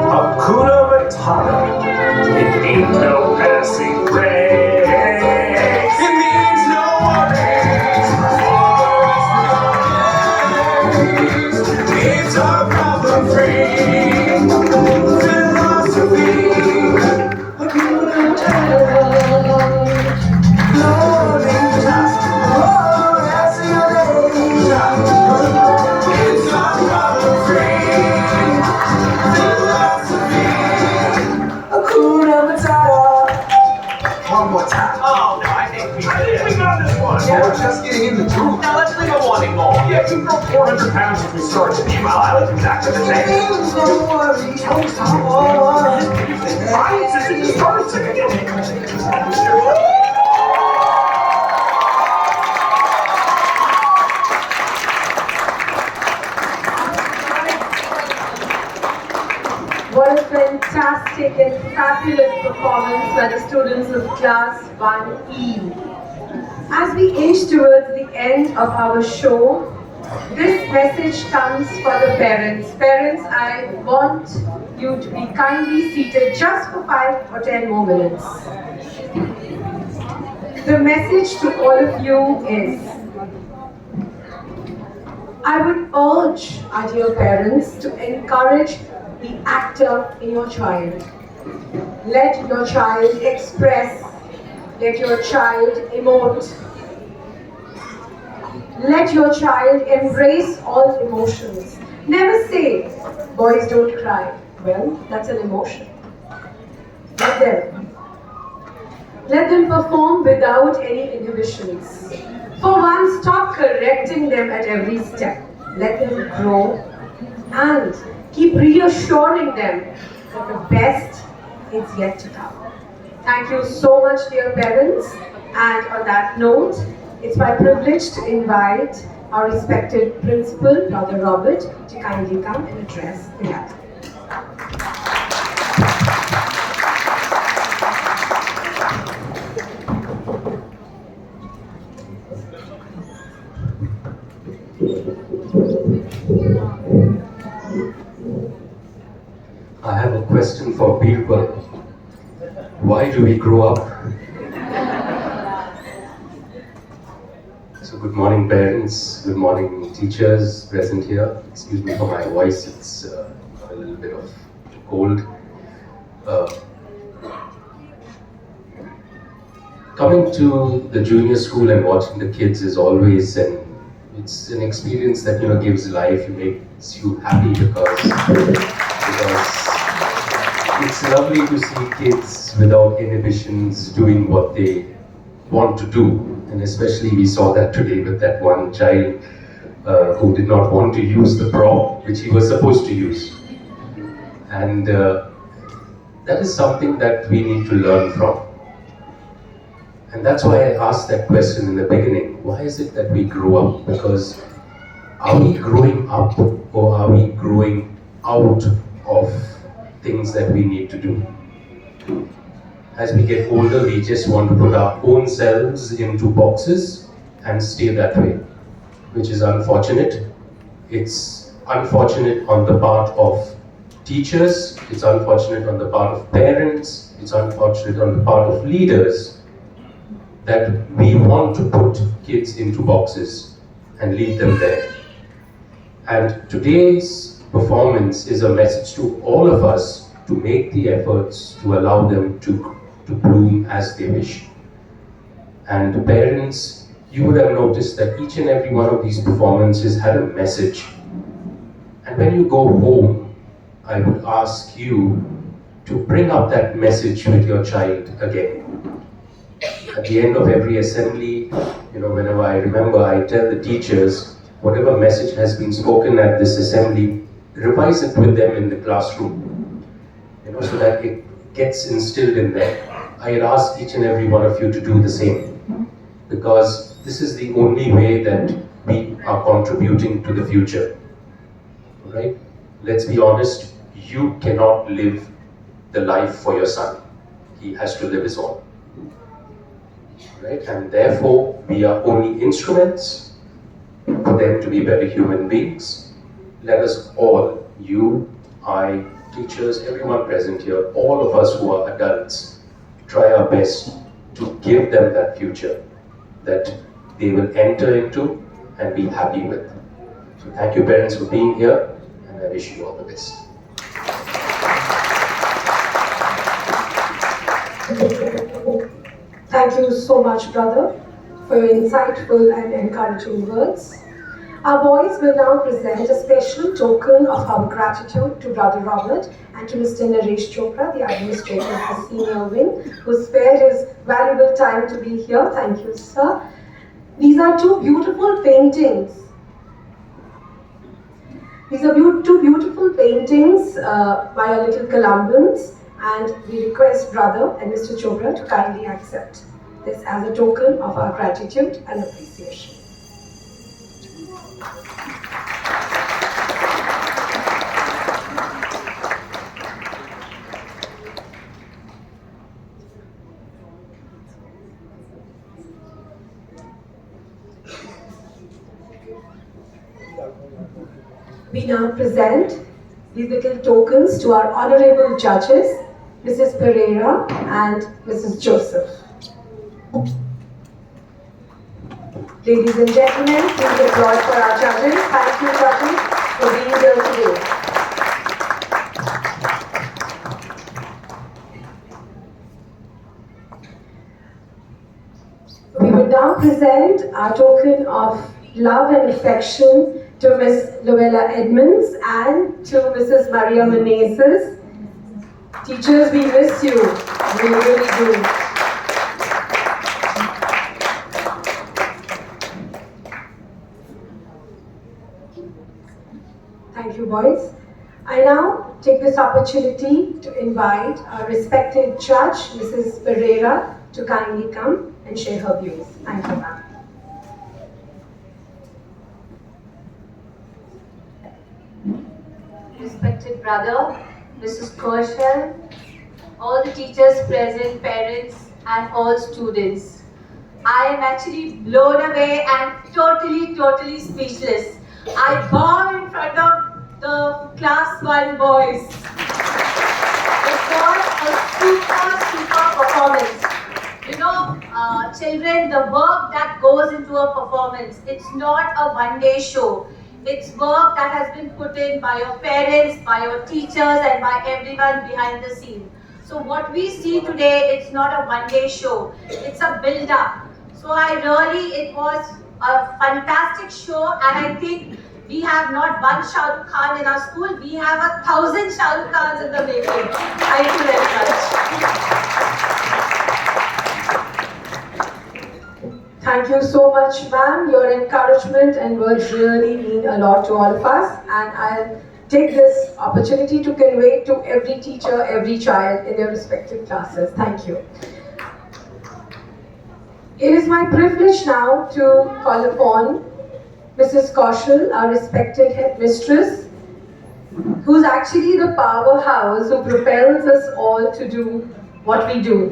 Hakuna Matata. It ain't no passing craze. It means no worries for the rest of your days. It's our problem-free philosophy. Hakuna Matata. Loading dust. Oh, that's your days. It's our problem-free philosophy. Hakuna Matata. One more time. Oh, no, I think we got this one. Yeah, we're just getting in the groove. Now let's leave it wanting more. Yeah, you grow 400 pounds since we started. Meanwhile, I look exactly the same. Means no worries for someone. Right, since we started singing it. What a fantastic and fabulous performance by the students of Class 1E. As we inch towards the end of our show, this message comes for the parents. Parents, I want you to be kindly seated just for 5 or 10 more minutes. The message to all of you is, I would urge our dear parents to encourage the actor in your child. Let your child express, let your child emote. Let your child embrace all emotions. Never say, boys don't cry. Well, that's an emotion. Let them. Let them perform without any inhibitions. For once, stop correcting them at every step. Let them grow and keep reassuring them that the best is yet to come. Thank you so much, dear parents. And on that note, it's my privilege to invite our respected principal, Brother Robert, to kindly come and address the gathering. I have a question for Birbal. Why do we grow up? So good morning parents, good morning teachers present here. Excuse me for my voice, it's a little bit of cold. Coming to the junior school and watching the kids is always it's an experience that gives life, makes you happy because it's lovely to see kids without inhibitions doing what they want to do. And especially we saw that today with that one child who did not want to use the prop which he was supposed to use. And that is something that we need to learn from. And that's why I asked that question in the beginning. Why is it that we grow up? Because are we growing up or are we growing out of things that we need to do? As we get older, we just want to put our own selves into boxes and stay that way, which is unfortunate. It's unfortunate on the part of teachers, it's unfortunate on the part of parents, it's unfortunate on the part of leaders that we want to put kids into boxes and leave them there. And today's performance is a message to all of us to make the efforts to allow them to bloom as they wish. And parents, you would have noticed that each and every one of these performances had a message. And when you go home, I would ask you to bring up that message with your child again. At the end of every assembly, whenever I remember, I tell the teachers, whatever message has been spoken at this assembly, revise it with them in the classroom, so that it gets instilled in them. I'd ask each and every one of you to do the same, because this is the only way that we are contributing to the future, right? Let's be honest, you cannot live the life for your son. He has to live his own, right? And therefore, we are only instruments for them to be better human beings. Let us all, you, I, teachers, everyone present here, all of us who are adults, try our best to give them that future that they will enter into and be happy with. So thank you parents for being here, and I wish you all the best. Thank you so much, brother, for your insightful and encouraging words. Our boys will now present a special token of our gratitude to Brother Robert and to Mr. Naresh Chopra, the administrator of the senior wing, who spared his valuable time to be here. Thank you, sir. These are two beautiful paintings. These are two beautiful paintings by our little Columbans, and we request Brother and Mr. Chopra to kindly accept this as a token of our gratitude and appreciation. We now present these little tokens to our honorable judges, Mrs. Pereira and Mrs. Joseph. Ladies and gentlemen, please applaud for our judges. Thank you, judges, for being here today. We would now present our token of love and affection to Miss Luella Edmonds and to Mrs. Maria Menezes. Teachers, we miss you. We really do. Thank you, boys. I now take this opportunity to invite our respected judge, Mrs. Pereira, to kindly come and share her views. Thank you, ma'am. Respected brother, Mrs. Kaushal, all the teachers present, parents, and all students. I am actually blown away and totally speechless. I bow in front of the class 1 boys. It was a super performance. You know, children, the work that goes into a performance, it's not a one-day show. It's work that has been put in by your parents, by your teachers, and by everyone behind the scene. So what we see today, it's not a one-day show. It's a build-up. So it was a fantastic show, and I think we have not one Shah Rukh Khan in our school, we have 1,000 Shah Rukh Khans in the making. Thank you very much. Thank you so much, ma'am. Your encouragement and words really mean a lot to all of us, and I'll take this opportunity to convey to every teacher, every child in their respective classes. Thank you. It is my privilege now to call upon Mrs. Kaushal, our respected headmistress, who's actually the powerhouse who propels us all to do what we do.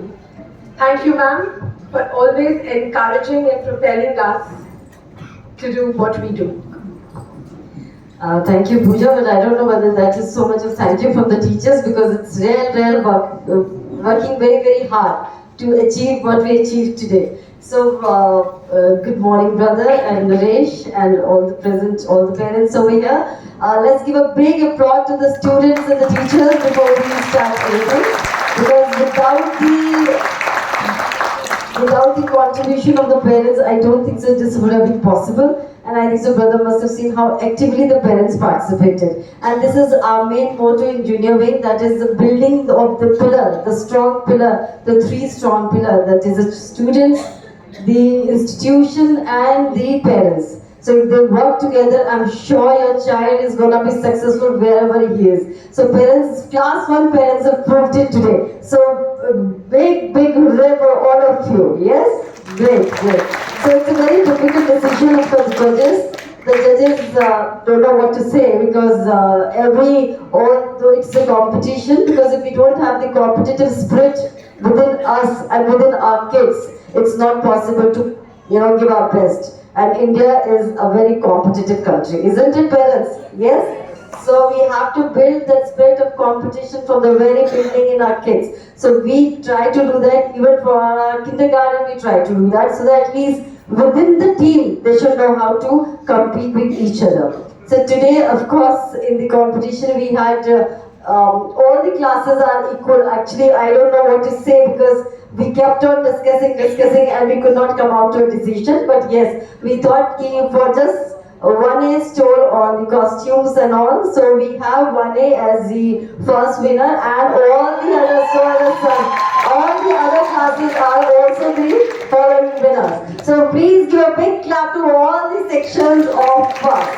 Thank you, ma'am, for always encouraging and propelling us to do what we do. Thank you, Pooja, but I don't know whether that is so much of thank you from the teachers, because it's real work, working very hard to achieve what we achieved today. So, good morning, brother and Naresh and all the parents over here. Let's give a big applause to the students and the teachers before we start anything, because without the contribution of the parents, I don't think so this would have been possible. And I think so brother must have seen how actively the parents participated. And this is our main motto in junior wing, that is the building of the pillar, the strong pillar, the 3 strong pillar, that is the students, the institution and the parents. So if they work together, I'm sure your child is going to be successful wherever he is. So parents, class 1 parents have proved it today. So big hooray for all of you. Yes? Great. So it's a very difficult decision for the judges. The judges don't know what to say, because although it's a competition, because if we don't have the competitive spirit within us and within our kids, it's not possible to, give our best. And India is a very competitive country, isn't it, parents? Yes? So we have to build that spirit of competition from the very beginning in our kids. So we try to do that. Even for our kindergarten, we try to do that, so that at least within the team, they should know how to compete with each other. So today, of course, in the competition, we had all the classes are equal. Actually, I don't know what to say, because we kept on discussing and we could not come out to a decision. But yes, we thought for just 1A stole on the costumes and all. So we have 1A as the first winner, and all the other classes are also the following winners. So please give a big clap to all the sections of first.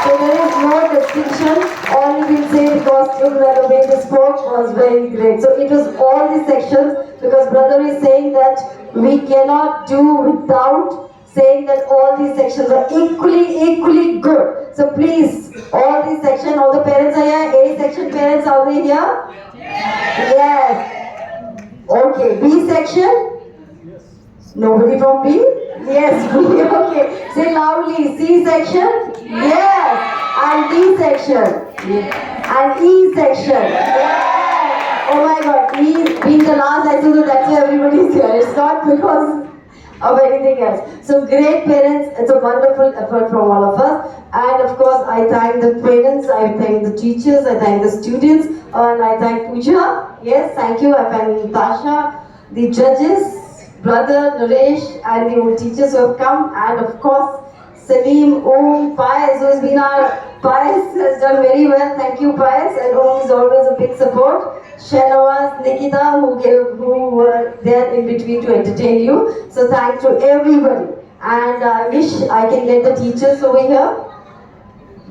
So there is no distinction. All you can say, the costume and the way they spoke was very great. So it was all the sections, because brother is saying that we cannot do without saying that all these sections are equally good. So please, all these sections, all the parents are here. A section parents, are they here? Yes. Okay. B section? Nobody from B? Yes, B. Okay. Say loudly. C section? Yes. And D section. And E section. Oh my God, E being the last, I think that's why everybody is here. It's not because of anything else. So great parents, it's a wonderful effort from all of us. And of course, I thank the parents, I thank the teachers, I thank the students, and I thank Pooja. Yes, thank you. I thank Tasha, the judges, brother Naresh, and the old teachers who have come, and of course, Salim, Om, Payas, who has been Payas has done very well. Thank you, Payas, and Om is always a big support. Shanawaz, Nikita, who were there in between to entertain you. So thanks to everybody. And I wish I can get the teachers over here.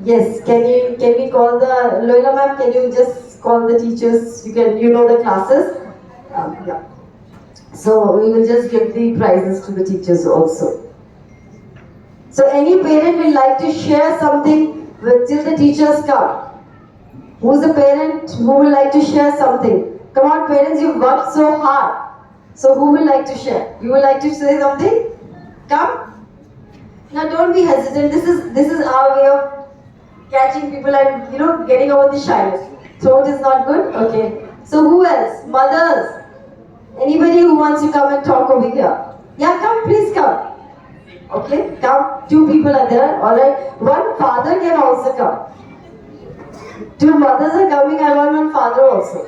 Yes, can we call the Loila ma'am? Can you just call the teachers? You know the classes. Yeah. So we will just give the prizes to the teachers also. So any parent will like to share something till the teachers come. Who's a parent who would like to share something? Come on parents, you've worked so hard. So who will like to share? You would like to say something? Come. Now don't be hesitant. This is our way of catching people and getting over the shyness. Throat is not good? Okay. So who else? Mothers. Anybody who wants to come and talk over here? Yeah, come, please come. Okay, come. 2 people are there. Alright. One father can also come. 2 mothers are coming. I want one father also.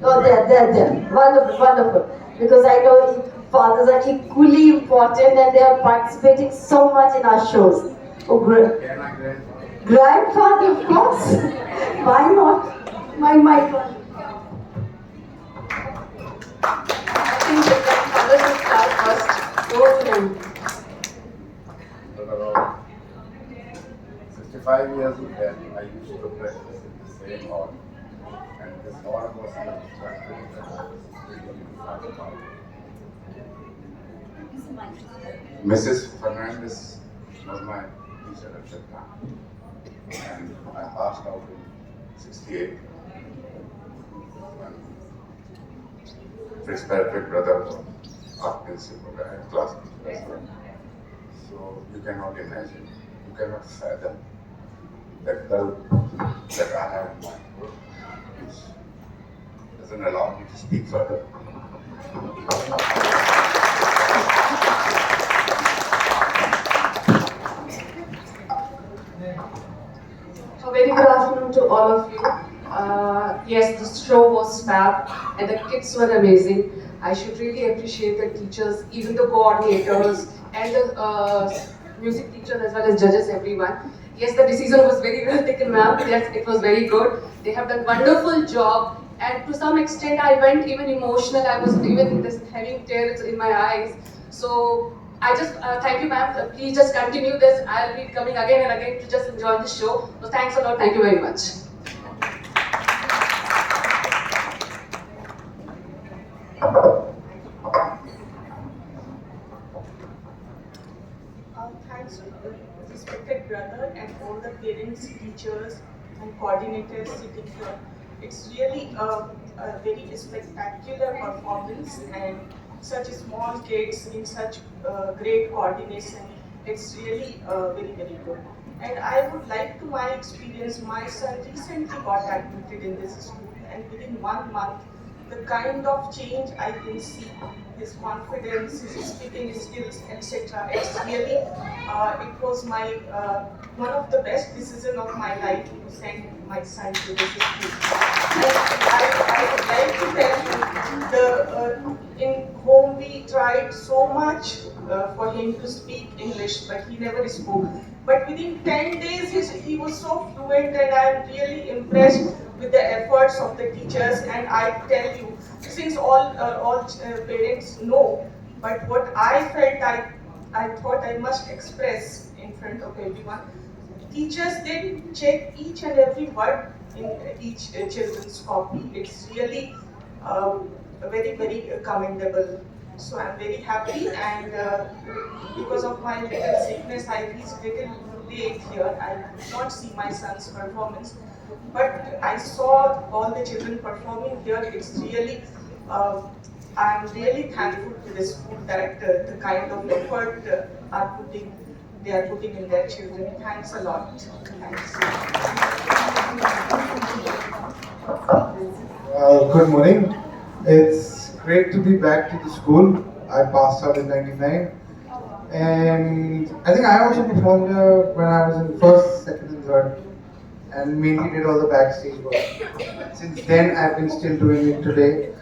Oh, there. Wonderful, wonderful. Because I know fathers are equally important and they are participating so much in our shows. Oh, grandfather, of course. Why not? My God. I think the grandfather should start first. Go to him. Around 65 years ago, I used to practice in the same hall. And this hall was constructed in Mrs. Fernandez was my teacher at that time. And I passed out in 68. Fitzpatrick brother was our principal and class teacher as well. So you cannot imagine, you cannot fathom that gulf that I have in my throat, which doesn't allow me to speak further. A very good afternoon to all of you. Yes, the show was fab and the kids were amazing. I should really appreciate the teachers, even the coordinators and the music teachers as well as judges, everyone. Yes, the decision was very well taken, ma'am. Yes, it was very good. They have done wonderful job, and to some extent I went even emotional. I was even just having tears in my eyes. So I just thank you, ma'am. Please just continue this. I'll be coming again and again to just enjoy the show. So thanks a lot. Thank you very much. Thanks, respected brother, and all the parents, teachers, and coordinators sitting here. It's really a very spectacular performance, and such small kids in such great coordination. It's really very, very good. And I would like to my experience, my son recently got admitted in this school, and within 1 month, the kind of change I can see, his confidence, his speaking skills, etc. It's really, it was my one of the best decisions of my life to send my son to this school. I would like to tell you, in home we tried so much for him to speak English, but he never spoke. But within 10 days, he was so fluent, and I am really impressed with the efforts of the teachers. And I tell you, since all parents know, but what I felt, I thought I must express in front of everyone. Teachers, they check each and every word in each children's copy. It's really very, very commendable. So I'm very happy, and because of my little sickness, I reached little late here. I could not see my son's performance, but I saw all the children performing here. It's really, I'm really thankful to the school that the kind of effort are putting. they are putting in their children. Thanks a lot. Thanks. Good morning. It's great to be back to the school. I passed out in '99, and I think I also performed when I was in first, second, and third, and mainly did all the backstage work. Since then, I've been still doing it today,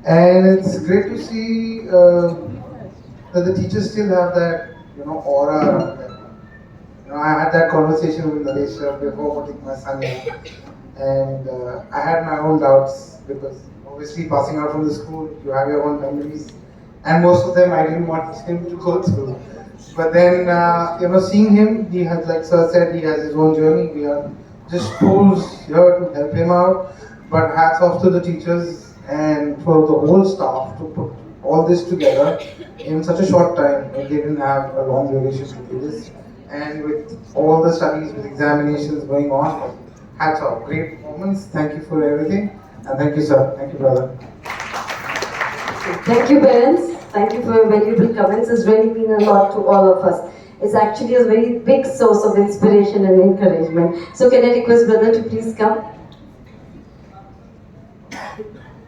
and it's great to see that the teachers still have that aura around them. I had that conversation with Naresh before putting my son in, and I had my own doubts because obviously passing out from the school, you have your own memories, and most of them I didn't want him to go through. But then, seeing him, he has, like Sir said, he has his own journey. We are just tools here to help him out. But hats off to the teachers and for the whole staff to put all this together in such a short time. They didn't have a long duration to do this. And with all the studies, with examinations going on, hats off. Great performance. Thank you for everything. And thank you, sir. Thank you, brother. Thank you, parents. Thank you for your valuable comments. It's really been a lot to all of us. It's actually a very big source of inspiration and encouragement. So can I request brother to please come?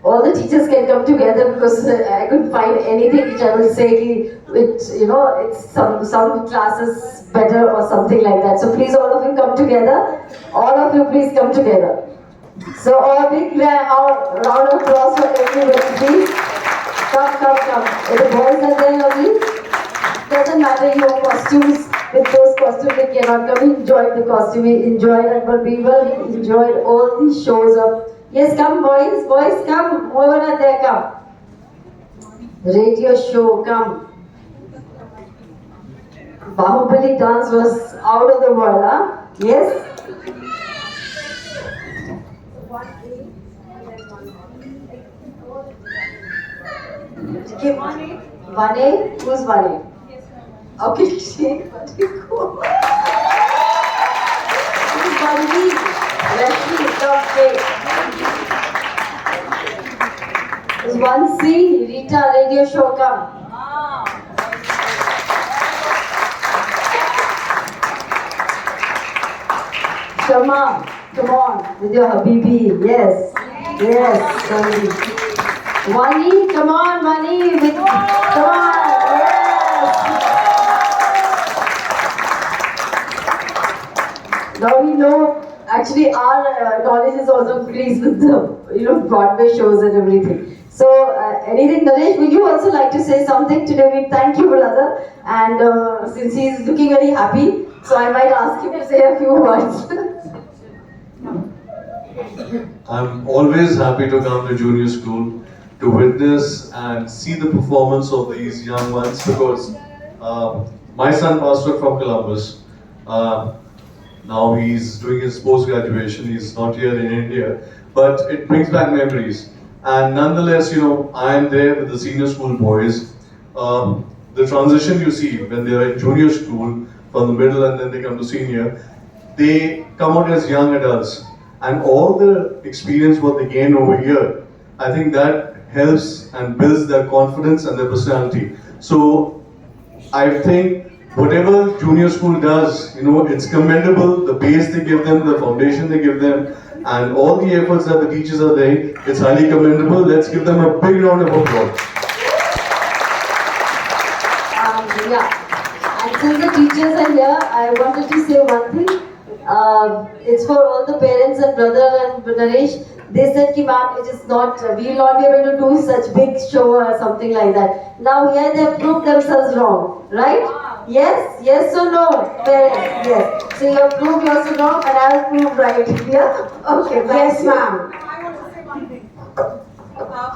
All the teachers can come together because I couldn't find anything which I will say it's some classes better or something like that. So please all of you come together. All of you please come together. So a big round of applause for everybody please. Come. The boys are there, lovely. Doesn't matter your costumes. With those costumes, we cannot come. We enjoyed the costume. We enjoyed it, we enjoyed all these shows of. Yes, come, boys. Boys, come. Whoever are there, come. Radio show, come. Bahubali dance was out of the world, huh? Yes. 1A? Who's 1A? Okay, Shane, but you go. Who's 1B? Rashmi, come, take. Who's 1C? Rita, radio show, come. Shama, come on, with your Habibi, yes. Yes, sorry. Vani, come on, Vani, come on, yes. Now we know, actually our knowledge is also increased with the Broadway shows and everything. So anything, Naresh, would you also like to say something today? We thank you, brother, and since he is looking very happy, so I might ask him to say a few words. I'm always happy to come to junior school to witness and see the performance of these young ones because my son passed out from Columbus. Now he's doing his post-graduation. He's not here in India, but it brings back memories. And nonetheless, I am there with the senior school boys. The transition you see when they are in junior school from the middle and then they come to senior, they come out as young adults. And all the experience what they gain over here, I think that helps and builds their confidence and their personality. So I think whatever junior school does, it's commendable, the base they give them, the foundation they give them, and all the efforts that the teachers are doing, it's highly commendable. Let's give them a big round of applause. Yeah, and since the teachers are here, I wanted to say one thing. It's for all the parents and brother and Naresh. They said, ma'am, it is not, we will not be able to do such big show or something like that. Now here they have proved themselves wrong, right? Yes? Yes or no? Parents, yes. So you have proved yourself wrong and I have proved right. Yeah? Okay, yes, ma'am. I want to say one thing.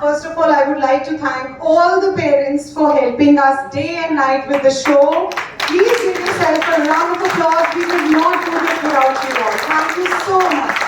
First of all, I would like to thank all the parents for helping us day and night with the show. Please give yourself a round of applause. We could not do this without you all. Thank you so much.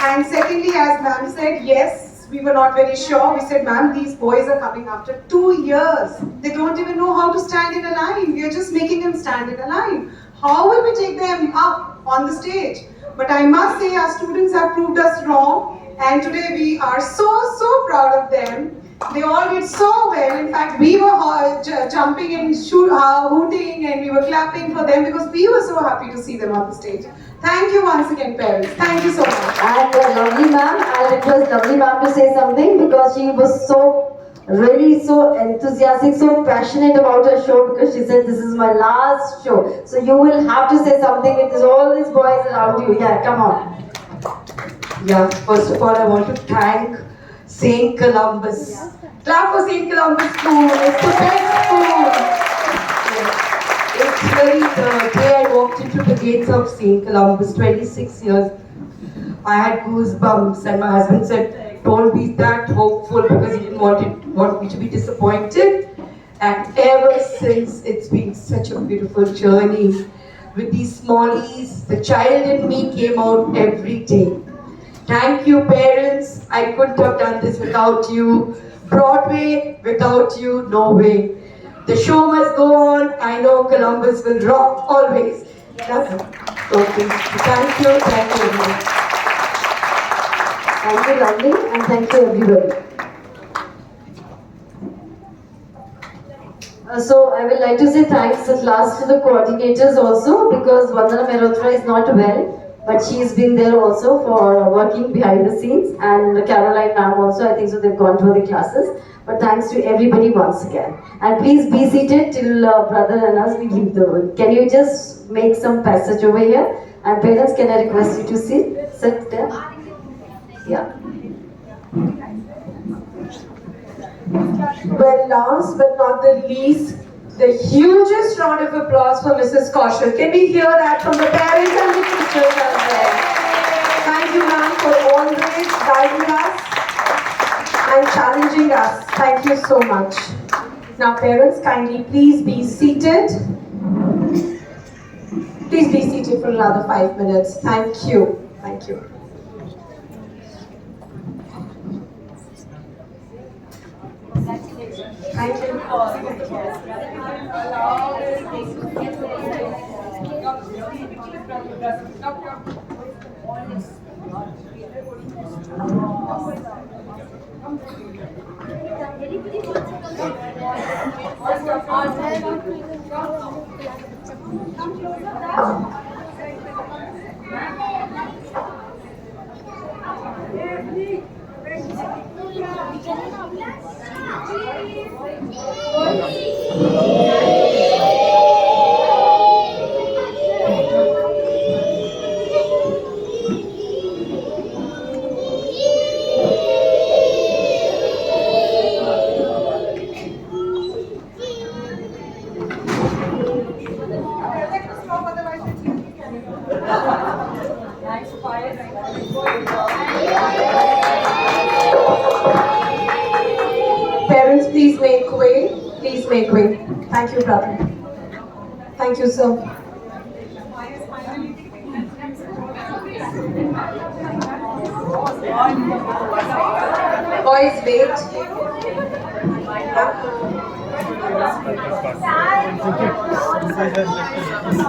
And secondly, as ma'am said, yes, we were not very sure. We said, ma'am, these boys are coming after 2 years. They don't even know how to stand in a line. We are just making them stand in a line. How will we take them up on the stage? But I must say, our students have proved us wrong. And today we are so proud of them. They all did so well. In fact, we were jumping and hooting, and we were clapping for them because we were so happy to see them on the stage. Thank you once again, parents. Thank you so much. And lovely ma'am, I'll request lovely ma'am to say something because she was really so enthusiastic, so passionate about her show because she said this is my last show. So you will have to say something with all these boys around you. Yeah, come on. Yeah, first of all, I want to thank St. Columbus. Clap for St. Columbus School. It's the best school. It's really the day I walked into the gates of St. Columbus, 26 years, I had goosebumps, and my husband said, don't be that hopeful, because he didn't want me to be disappointed. And ever since, it's been such a beautiful journey. With these smallies, the child in me came out every day. Thank you, parents. I couldn't have done this without you. Broadway, without you, no way. The show must go on. I know Columbus will rock always. That's it. Okay. Thank you, everyone. Thank you, lovely, and thank you, everybody. So I would like to say thanks at last to the coordinators also, because Vandana Mehrotra is not well, but she's been there also for working behind the scenes, and Caroline ma'am also, I think so they've gone for the classes. But thanks to everybody once again. And please be seated till brother and us we leave the room. Can you just make some passage over here? And parents, can I request you to sit there? Yeah. Well, last but not the least, the hugest round of applause for Mrs. Kaushal. Can we hear that from the parents and the teachers as well? Thank you, ma'am, for always guiding us and challenging us. Thank you so much. Now, parents, kindly please be seated. Please be seated for another 5 minutes. Thank you. Thank you. Thank you. Parents, please make way. Please make way. Thank you, brother. Thank you, sir. Boys, wait.